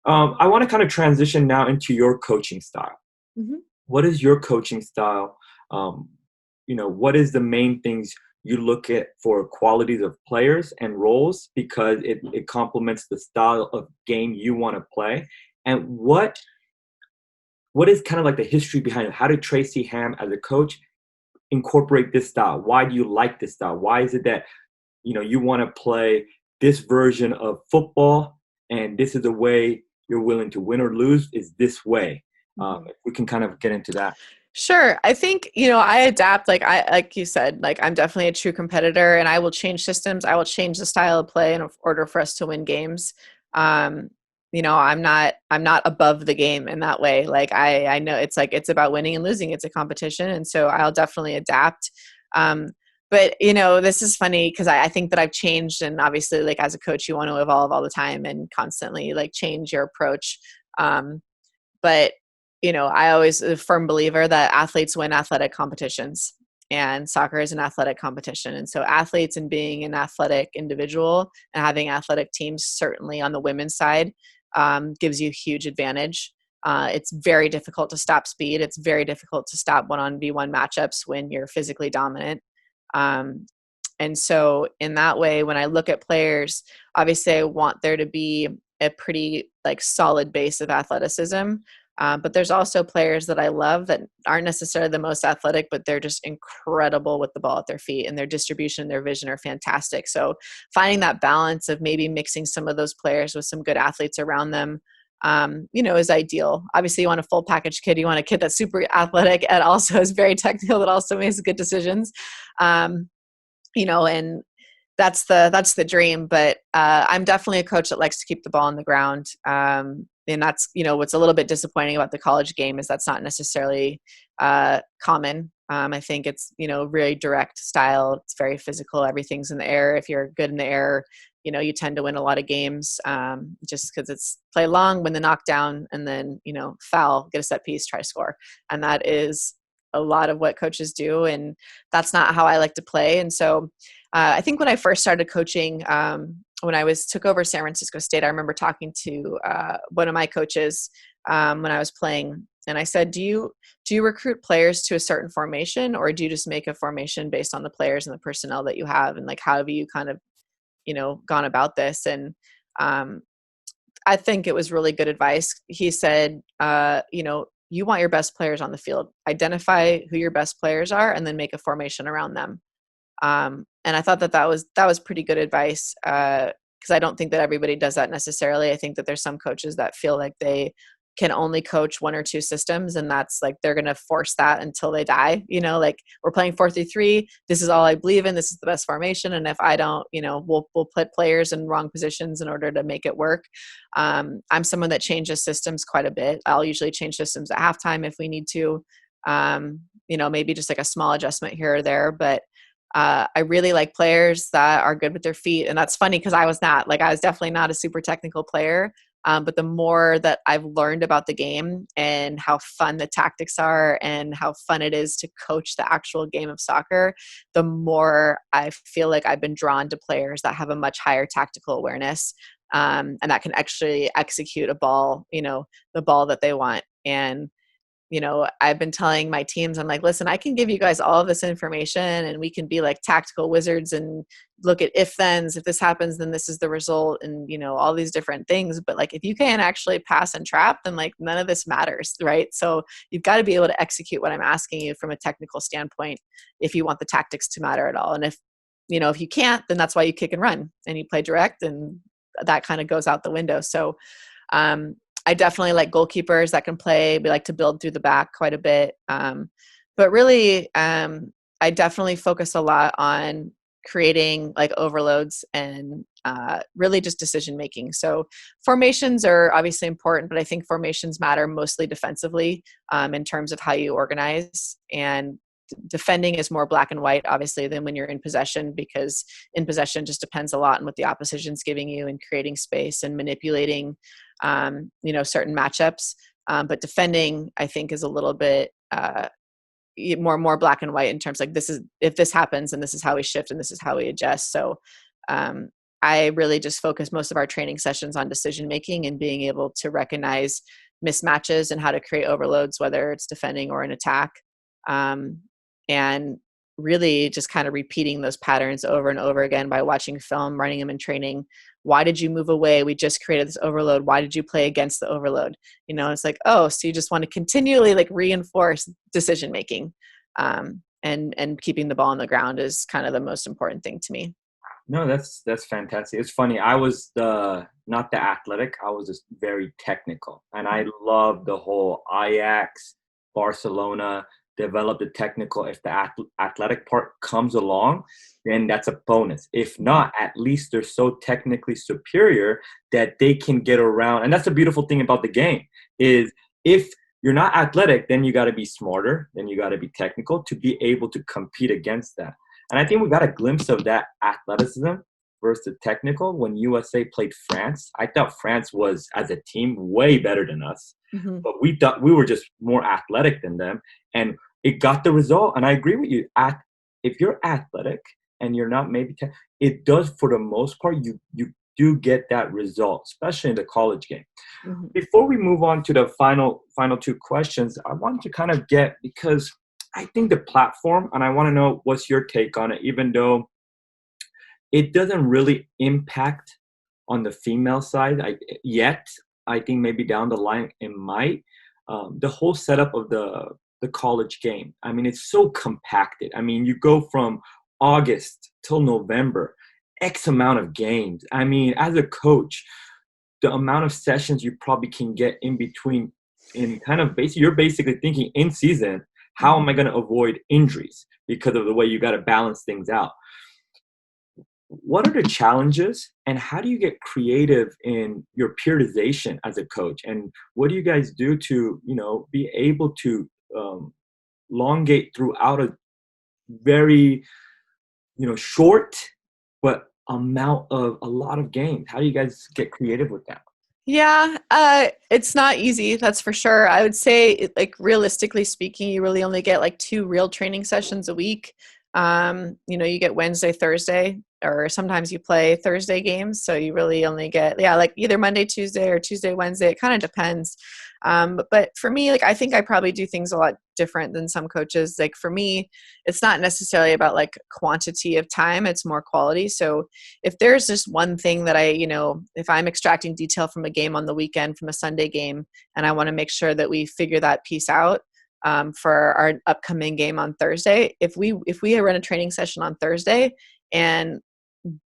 I want to kind of transition now into your coaching style. Mm-hmm. What is your coaching style? What is the main things you look at for qualities of players and roles, because it complements the style of game you want to play? And what is kind of like the history behind it? How did Tracy Hamm as a coach incorporate this style? Why do you like this style? Why is it that you want to play this version of football, and this is the way you're willing to win or lose, is this way? If we can kind of get into that. Sure. I think, I adapt, like you said, like I'm definitely a true competitor, and I will change systems. I will change the style of play in order for us to win games. I'm not above the game in that way. Like I know it's about winning and losing. It's a competition. And so I'll definitely adapt. But this is funny because I think that I've changed, and obviously, like, as a coach, you want to evolve all the time and constantly like change your approach. But I always a firm believer that athletes win athletic competitions, and soccer is an athletic competition. And so athletes and being an athletic individual and having athletic teams, certainly on the women's side, gives you a huge advantage. It's very difficult to stop speed. It's very difficult to stop one-on-one matchups when you're physically dominant. And so in that way, when I look at players, obviously I want there to be a pretty like solid base of athleticism. But there's also players that I love that aren't necessarily the most athletic, but they're just incredible with the ball at their feet, and their distribution, their vision are fantastic. So finding that balance of maybe mixing some of those players with some good athletes around them, is ideal. Obviously you want a full package kid. You want a kid that's super athletic and also is very technical, that also makes good decisions. And that's the dream. But I'm definitely a coach that likes to keep the ball on the ground. And that's, what's a little bit disappointing about the college game is that's not necessarily common. I think it's, really direct style. It's very physical. Everything's in the air. If you're good in the air, you tend to win a lot of games just because it's play long, win the knockdown, and then, foul, get a set piece, try to score. And that is a lot of what coaches do. And that's not how I like to play. And so I think when I first started coaching, when I took over San Francisco State, I remember talking to one of my coaches when I was playing, and I said, do you recruit players to a certain formation, or do you just make a formation based on the players and the personnel that you have? And like, how have you kind of, gone about this? And I think it was really good advice. He said, you want your best players on the field, identify who your best players are, and then make a formation around them. And I thought that was pretty good advice, because I don't think that everybody does that necessarily. I think that there's some coaches that feel like they can only coach one or two systems, and that's like they're going to force that until they die. Like, we're playing 4-3-3. This is all I believe in. This is the best formation, and if I don't, we'll put players in wrong positions in order to make it work. I'm someone that changes systems quite a bit. I'll usually change systems at halftime if we need to. Maybe just like a small adjustment here or there, but I really like players that are good with their feet. And that's funny because I was definitely not a super technical player. But the more that I've learned about the game and how fun the tactics are and how fun it is to coach the actual game of soccer, the more I feel like I've been drawn to players that have a much higher tactical awareness, and that can actually execute a ball, the ball that they want. And I've been telling my teams, I'm like, listen, I can give you guys all of this information and we can be like tactical wizards and look at if thens, if this happens, then this is the result, and, all these different things. But like, if you can't actually pass and trap, then like none of this matters, right? So you've got to be able to execute what I'm asking you from a technical standpoint if you want the tactics to matter at all. And if you can't, then that's why you kick and run and you play direct, and that kind of goes out the window. So, I definitely like goalkeepers that can play. We like to build through the back quite a bit. But really, I definitely focus a lot on creating like overloads and really just decision making. So formations are obviously important, but I think formations matter mostly defensively, in terms of how you organize. And defending is more black and white, obviously, than when you're in possession, because in possession just depends a lot on what the opposition's giving you and creating space and manipulating certain matchups. But defending, I think, is a little bit more black and white in terms like, this is if this happens and this is how we shift and this is how we adjust. So I really just focus most of our training sessions on decision making and being able to recognize mismatches and how to create overloads, whether it's defending or an attack. And really just kind of repeating those patterns over and over again by watching film, running them in training. Why did you move away? We just created this overload. Why did you play against the overload? It's like, oh, so you just want to continually like reinforce decision making, and keeping the ball on the ground is kind of the most important thing to me. No, that's fantastic. It's funny. I was not the athletic. I was just very technical, and I love the whole Ajax, Barcelona develop the technical. If the athletic part comes along, then that's a bonus. If not, at least they're so technically superior that they can get around. And that's the beautiful thing about the game is if you're not athletic, then you got to be smarter, then you got to be technical to be able to compete against that. And I think we got a glimpse of that athleticism versus the technical when USA played France. I thought France was, as a team, way better than us. Mm-hmm. But we thought we were just more athletic than them. And it got the result. And I agree with you. If you're athletic and you're not maybe it does, for the most part, you do get that result, especially in the college game. Mm-hmm. Before we move on to the final two questions, I wanted to kind of get, because I think the platform, and I want to know what's your take on it, even though it doesn't really impact on the female side yet. I think maybe down the line it might. The whole setup of the college game. I mean, it's so compacted. I mean, you go from August till November, X amount of games. I mean, as a coach, the amount of sessions you probably can get in between, in kind of you're basically thinking in season, how am I going to avoid injuries because of the way you got to balance things out? What are the challenges, and how do you get creative in your periodization as a coach? And what do you guys do to, be able to elongate throughout a very, short but amount of a lot of games? How do you guys get creative with that? Yeah, it's not easy, that's for sure. I would say, like, realistically speaking, you really only get like 2 real training sessions a week. You get Wednesday, Thursday, or sometimes you play Thursday games. So you really only get, like either Monday, Tuesday, or Tuesday, Wednesday. It kind of depends. But for me, like, I think I probably do things a lot different than some coaches. Like, for me, it's not necessarily about like quantity of time, it's more quality. So if there's just one thing that if I'm extracting detail from a game on the weekend, from a Sunday game, and I want to make sure that we figure that piece out, for our upcoming game on Thursday. If we run a training session on Thursday and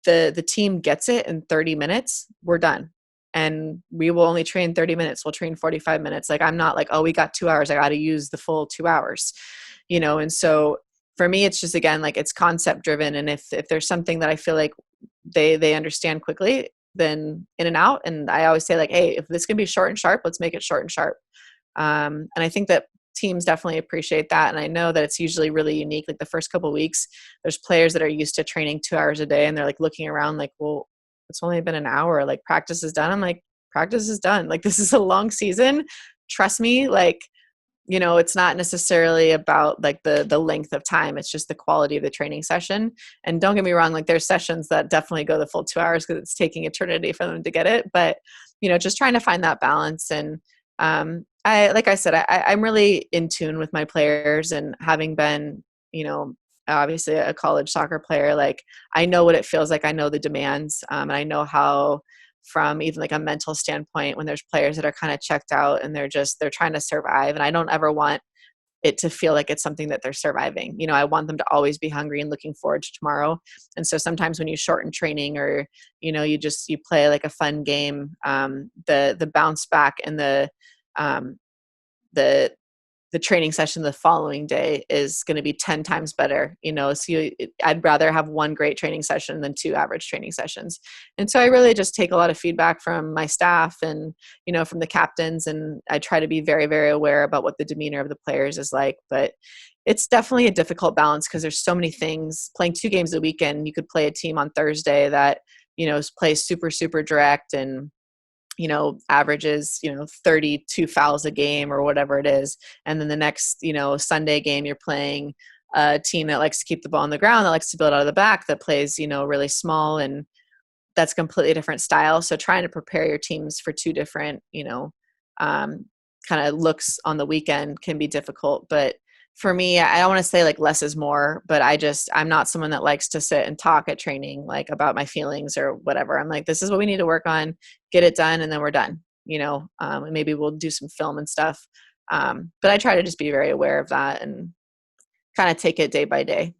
the team gets it in 30 minutes, we're done. And we will only train 30 minutes. We'll train 45 minutes. Like, I'm not like, oh, we got 2 hours, I got to use the full 2 hours, And so for me, it's just, again, like, it's concept driven. And if there's something that I feel like they understand quickly, then in and out. And I always say, like, hey, if this can be short and sharp, let's make it short and sharp. And I think that teams definitely appreciate that. And I know that it's usually really unique. Like, the first couple of weeks, there's players that are used to training 2 hours a day, and they're like looking around like, well, it's only been an hour, like, practice is done. I'm like, practice is done. Like, this is a long season. Trust me, like, it's not necessarily about like the length of time. It's just the quality of the training session. And don't get me wrong, like there's sessions that definitely go the full 2 hours because it's taking eternity for them to get it. But, just trying to find that balance. And like I said, I'm really in tune with my players, and having been, you know, obviously a college soccer player, like I know what it feels like. I know the demands, and I know how, from even like a mental standpoint, when there's players that are kind of checked out and they're trying to survive. And I don't ever want it to feel like it's something that they're surviving. I want them to always be hungry and looking forward to tomorrow. And so sometimes when you shorten training, or, you play like a fun game, the bounce back and um, the the training session the following day is going to be 10 times better, so I'd rather have one great training session than two average training sessions. And so I really just take a lot of feedback from my staff and, from the captains, and I try to be very, very aware about what the demeanor of the players is like. But it's definitely a difficult balance because there's so many things. Playing 2 games a weekend, you could play a team on Thursday that, plays super, super direct and averages, 32 fouls a game or whatever it is. And then the next, Sunday game, you're playing a team that likes to keep the ball on the ground, that likes to build out of the back, that plays, really small, and that's a completely different style. So trying to prepare your teams for two different, kind of looks on the weekend can be difficult. But for me, I don't want to say like less is more, but I'm not someone that likes to sit and talk at training, like about my feelings or whatever. I'm like, this is what we need to work on, get it done, and then we're done, and maybe we'll do some film and stuff. But I try to just be very aware of that and kind of take it day by day.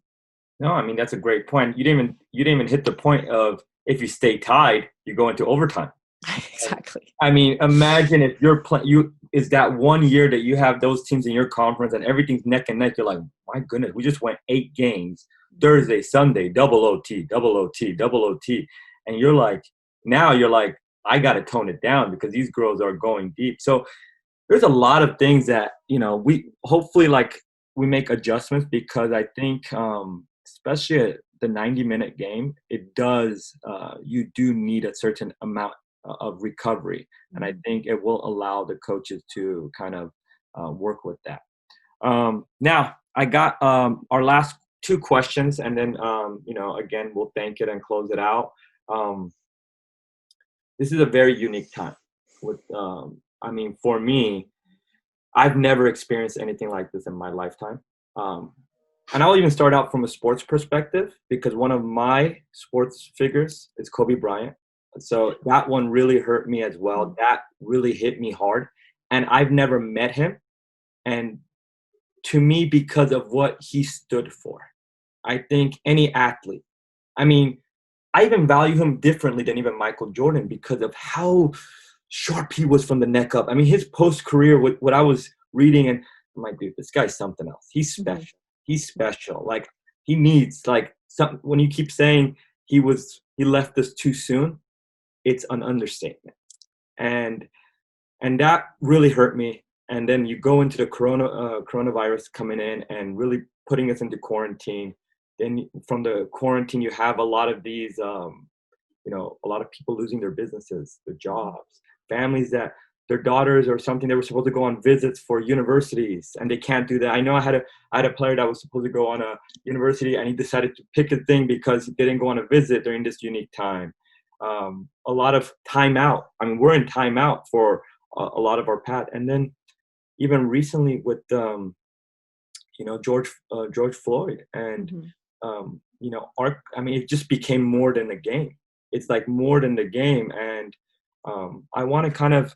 No, I mean, that's a great point. You didn't even hit the point of, if you stay tied, you go into overtime. Exactly. I mean, imagine if you're playing, is that one year that you have those teams in your conference and everything's neck and neck. You're like, my goodness, we just went 8 games, Thursday, Sunday, double OT, double OT, double OT. And now you're like, I got to tone it down because these girls are going deep. So there's a lot of things that, we hopefully we make adjustments, because I think, especially at the 90-minute game, it does, you do need a certain amount of recovery. And I think it will allow the coaches to kind of work with that. Now, I got our last 2 questions, and then, again, we'll thank it and close it out. This is a very unique time. For me, I've never experienced anything like this in my lifetime. And I'll even start out from a sports perspective, because one of my sports figures is Kobe Bryant. So that one really hurt me as well. That really hit me hard. And I've never met him. And to me, because of what he stood for, I think any athlete, I even value him differently than even Michael Jordan, because of how sharp he was from the neck up. His post-career, what I was reading, and I'm like, dude, this guy's something else. He's special. He's special. Like, he needs, when you keep saying he left us too soon, it's an understatement. And that really hurt me. And then you go into the coronavirus coming in and really putting us into quarantine. Then from the quarantine, you have a lot of these, a lot of people losing their businesses, their jobs, families that their daughters or something, they were supposed to go on visits for universities, and they can't do that. I know I had a player that was supposed to go on a university, and he decided to pick a thing because he didn't go on a visit during this unique time. A lot of timeout. We're in timeout for a lot of our path. And then even recently with, George Floyd, and, it just became more than a game. It's like more than the game. And I want to kind of,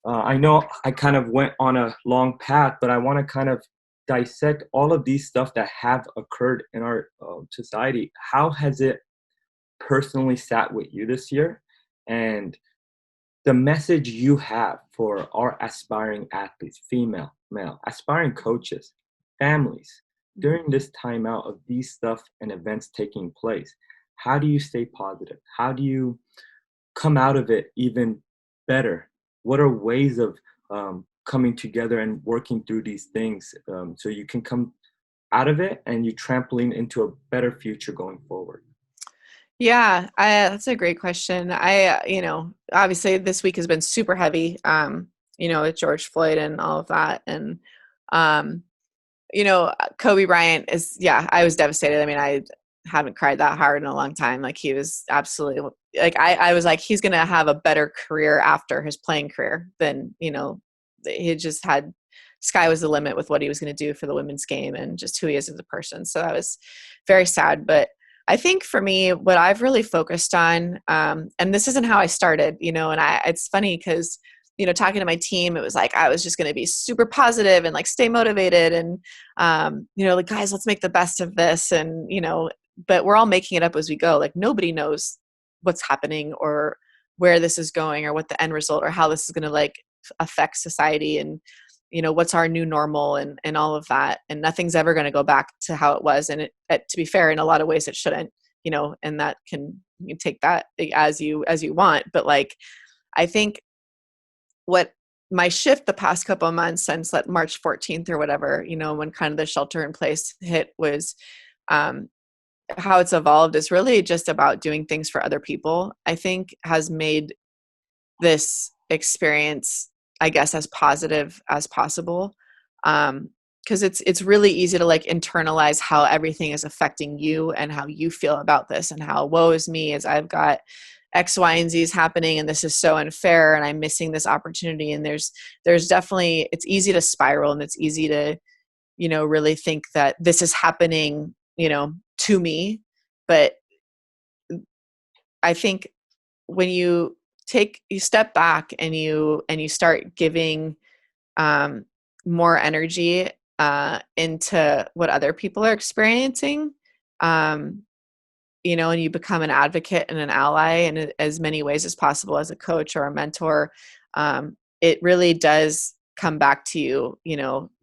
I know I kind of went on a long path, but I want to kind of dissect all of these stuff that have occurred in our society. How has it personally sat with you this year? And the message you have for our aspiring athletes, female, male, aspiring coaches, families, during this timeout of these stuff and events taking place. How do you stay positive? How do you come out of it even better? What are ways of coming together and working through these things, so you can come out of it and you trampoline into a better future going forward? Yeah, that's a great question. Obviously this week has been super heavy, with George Floyd and all of that. And, um, Kobe Bryant I was devastated. I mean, I haven't cried that hard in a long time. Like he was absolutely like, I was like, he's going to have a better career after his playing career than, he just had sky was the limit with what he was going to do for the women's game and just who he is as a person. So that was very sad. But I think for me, what I've really focused on, and this isn't how I started, it's funny because, talking to my team, it was like, I was just going to be super positive and like stay motivated and, like, guys, let's make the best of this. And, but we're all making it up as we go. Like nobody knows what's happening or where this is going or what the end result or how this is going to like affect society and, what's our new normal and all of that. And nothing's ever going to go back to how it was. And to be fair, in a lot of ways it shouldn't, and that you can take that as you want. But like, I think what my shift the past couple of months since like March 14th or whatever, when kind of the shelter in place hit was, how it's evolved is really just about doing things for other people. I think has made this experience, I guess, as positive as possible. Because it's really easy to like internalize how everything is affecting you and how you feel about this and how woe is me as I've got X, Y, and Z is happening and this is so unfair and I'm missing this opportunity. And there's definitely, it's easy to spiral and it's easy to, really think that this is happening, to me. But I think when you step back and you start giving more energy into what other people are experiencing, um, and you become an advocate and an ally in as many ways as possible as a coach or a mentor, it really does come back to you,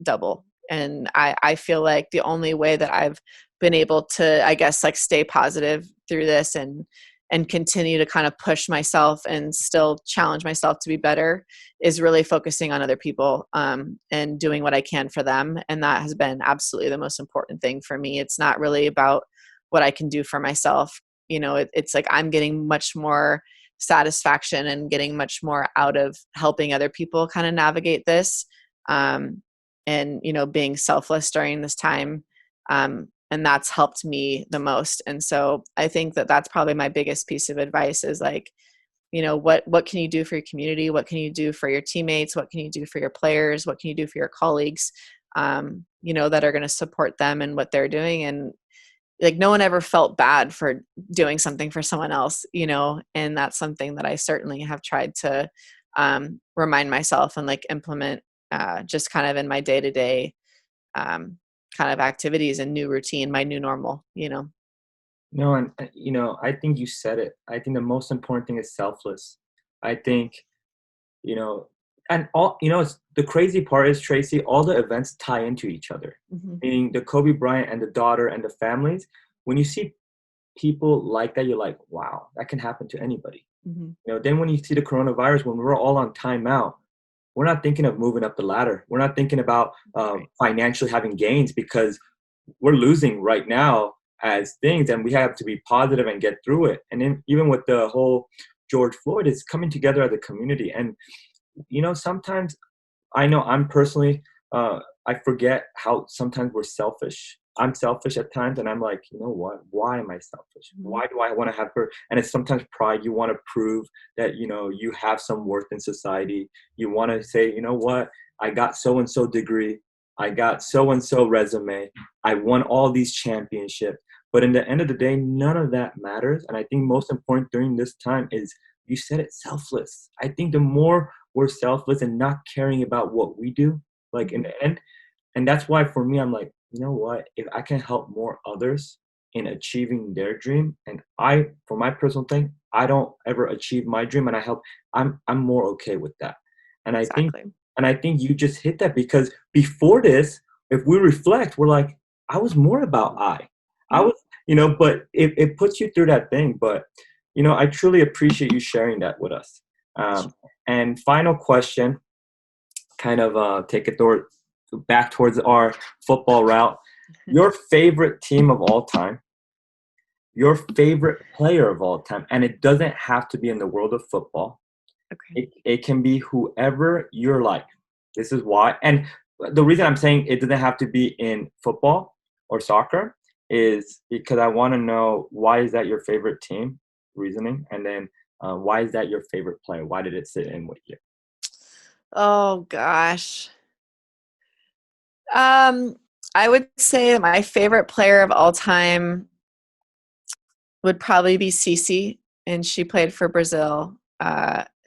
double. And I feel like the only way that I've been able to, I guess, like stay positive through this and continue to kind of push myself and still challenge myself to be better is really focusing on other people, and doing what I can for them. And that has been absolutely the most important thing for me. It's not really about what I can do for myself. It's like I'm getting much more satisfaction and getting much more out of helping other people kind of navigate this, and being selfless during this time, and that's helped me the most. And so I think that that's probably my biggest piece of advice is like, what can you do for your community? What can you do for your teammates? What can you do for your players? What can you do for your colleagues, that are going to support them and what they're doing? And like, no one ever felt bad for doing something for someone else, and that's something that I certainly have tried to remind myself and like implement, just kind of in my day-to-day kind of activities and new routine, my new normal. No, and I think you said it. I think the most important thing is selfless. I think, you know, and all, it's, the crazy part is, Tracy, all the events tie into each other. Mhm. Meaning the Kobe Bryant and the daughter and the families. When you see people like that, you're like, wow, that can happen to anybody. Mhm. Then when you see the coronavirus, when we're all on timeout, we're not thinking of moving up the ladder. We're not thinking about Right. financially having gains because we're losing right now as things, and we have to be positive and get through it. And then even with the whole George Floyd, is coming together as a community. And sometimes I know I'm personally, I forget how sometimes we're selfish. I'm selfish at times, and I'm like, you know what? Why am I selfish? Mhm. Why do I want to have her? And it's sometimes pride. You want to prove that you have some worth in society. You want to say, you know what? I got so and so degree. I got so and so resume. I won all these championships. But in the end of the day, none of that matters. And I think most important during this time is, you said it, selfless. I think the more we're selfless and not caring about what we do, like in Mhm. the end, and that's why for me, I'm like, you know what, if I can help more others in achieving their dream, and for my personal thing, I don't ever achieve my dream and I help, I'm more okay with that. and i think Exactly. and I think you just hit that, because before this, if we reflect, we're like, I was more about I Mhm. was, but it puts you through that thing. But I truly appreciate you sharing that with us. um, and final question, kind of take it back towards our football route. Your favorite team of all time, your favorite player of all time, and it doesn't have to be in the world of football. Okay. It can be whoever you're like. This is why. And the reason I'm saying it doesn't have to be in football or soccer is because I want to know, why is that your favorite team? Reasoning. And then why is that your favorite player? Why did it sit in with you? Oh gosh. Um, I would say that my favorite player of all time would probably be Cece, and she played for Brazil.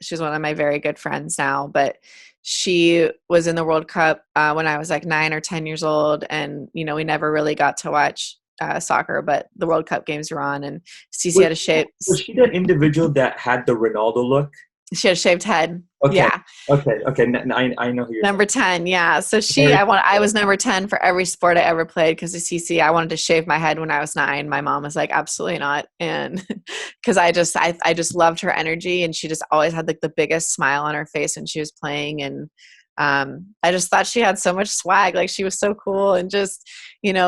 She's one of my very good friends now, but she was in the World Cup when I was like 9 or 10 years old, and we never really got to watch soccer, but the World Cup games were on, and Cece Was, had a shape. was she the individual that had the Ronaldo look? She had a shaved head. Okay. Yeah. Okay. Okay. I know who you're Number talking 10, yeah. So about. I was number 10 for every sport I ever played because of CC. I wanted to shave my head when I was 9. My mom was like, absolutely not. And because I just loved her energy, and she just always had like the biggest smile on her face when she was playing. And I just thought she had so much swag. Like, she was so cool and just,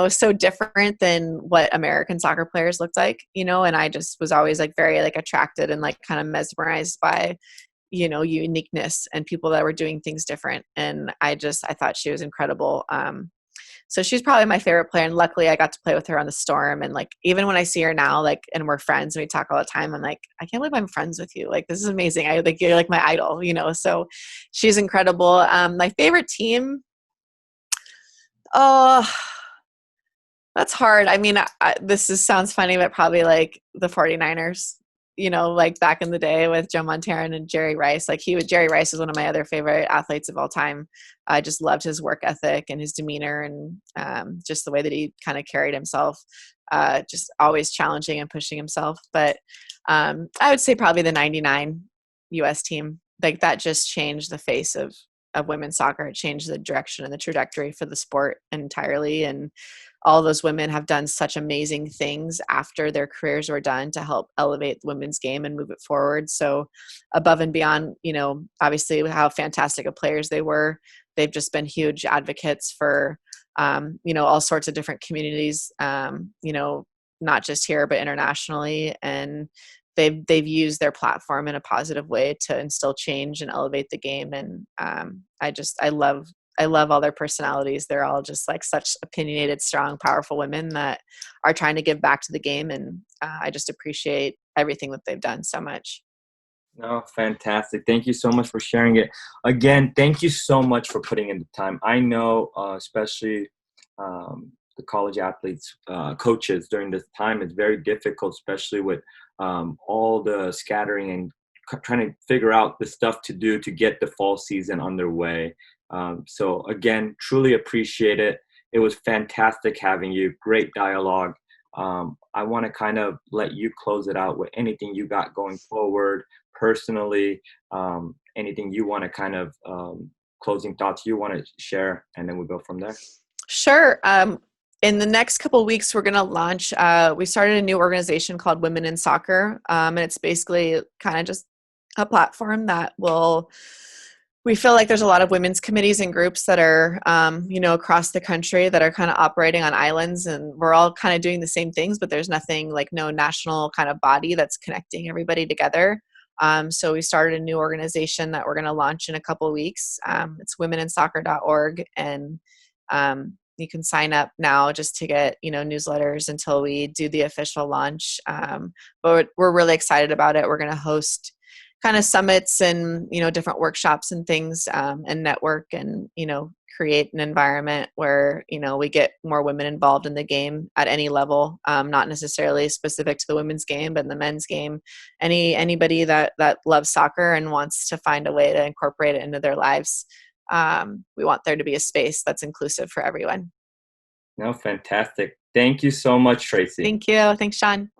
so different than what American soccer players looked like, and I just was always like very like attracted and like kind of mesmerized by uniqueness and people that were doing things different. And I thought she was incredible. So she's probably my favorite player. And luckily I got to play with her on the Storm. And like, even when I see her now, like, and we're friends and we talk all the time, I'm like, I can't believe I'm friends with you. Like, this is amazing. You're like my idol, so she's incredible. My favorite team. Oh, that's hard. I mean, sounds funny, but probably like the 49ers, like back in the day with Joe Montana and Jerry Rice. Jerry Rice is one of my other favorite athletes of all time. I just loved his work ethic and his demeanor, and just the way that he kind of carried himself, just always challenging and pushing himself. But I would say probably the 99 US team. Like, that just changed the face of women's soccer. It changed the direction and the trajectory for the sport entirely. And all those women have done such amazing things after their careers were done to help elevate the women's game and move it forward. So above and beyond, obviously how fantastic of players they were, they've just been huge advocates for, all sorts of different communities, not just here, but internationally. And they've used their platform in a positive way to instill change and elevate the game. And I love all their personalities. They're all just like such opinionated, strong, powerful women that are trying to give back to the game. And I just appreciate everything that they've done so much. No, fantastic. Thank you so much for sharing it. Again, thank you so much for putting in the time. I know, especially the college athletes, coaches during this time, it's very difficult, especially with all the scattering and trying to figure out the stuff to do to get the fall season underway. So again, truly appreciate it. It was fantastic having you. Great dialogue. I want to kind of let you close it out with anything you got going forward personally, anything you want to kind of closing thoughts you want to share, and then we'll go from there. Sure. In the next couple of weeks, we're going to launch, we started a new organization called Women in Soccer. And it's basically kind of just a platform that we feel like there's a lot of women's committees and groups that are, across the country that are kind of operating on islands, and we're all kind of doing the same things, but there's nothing, like no national kind of body that's connecting everybody together. So we started a new organization that we're going to launch in a couple of weeks. It's womeninsoccer.org, and you can sign up now just to get, newsletters until we do the official launch. But we're really excited about it. We're going to host kind of summits and, different workshops and things, and network and, create an environment where, we get more women involved in the game at any level, not necessarily specific to the women's game, but in the men's game. Anybody that loves soccer and wants to find a way to incorporate it into their lives. We want there to be a space that's inclusive for everyone. No, fantastic. Thank you so much, Tracy. Thank you. Thanks, Shawn.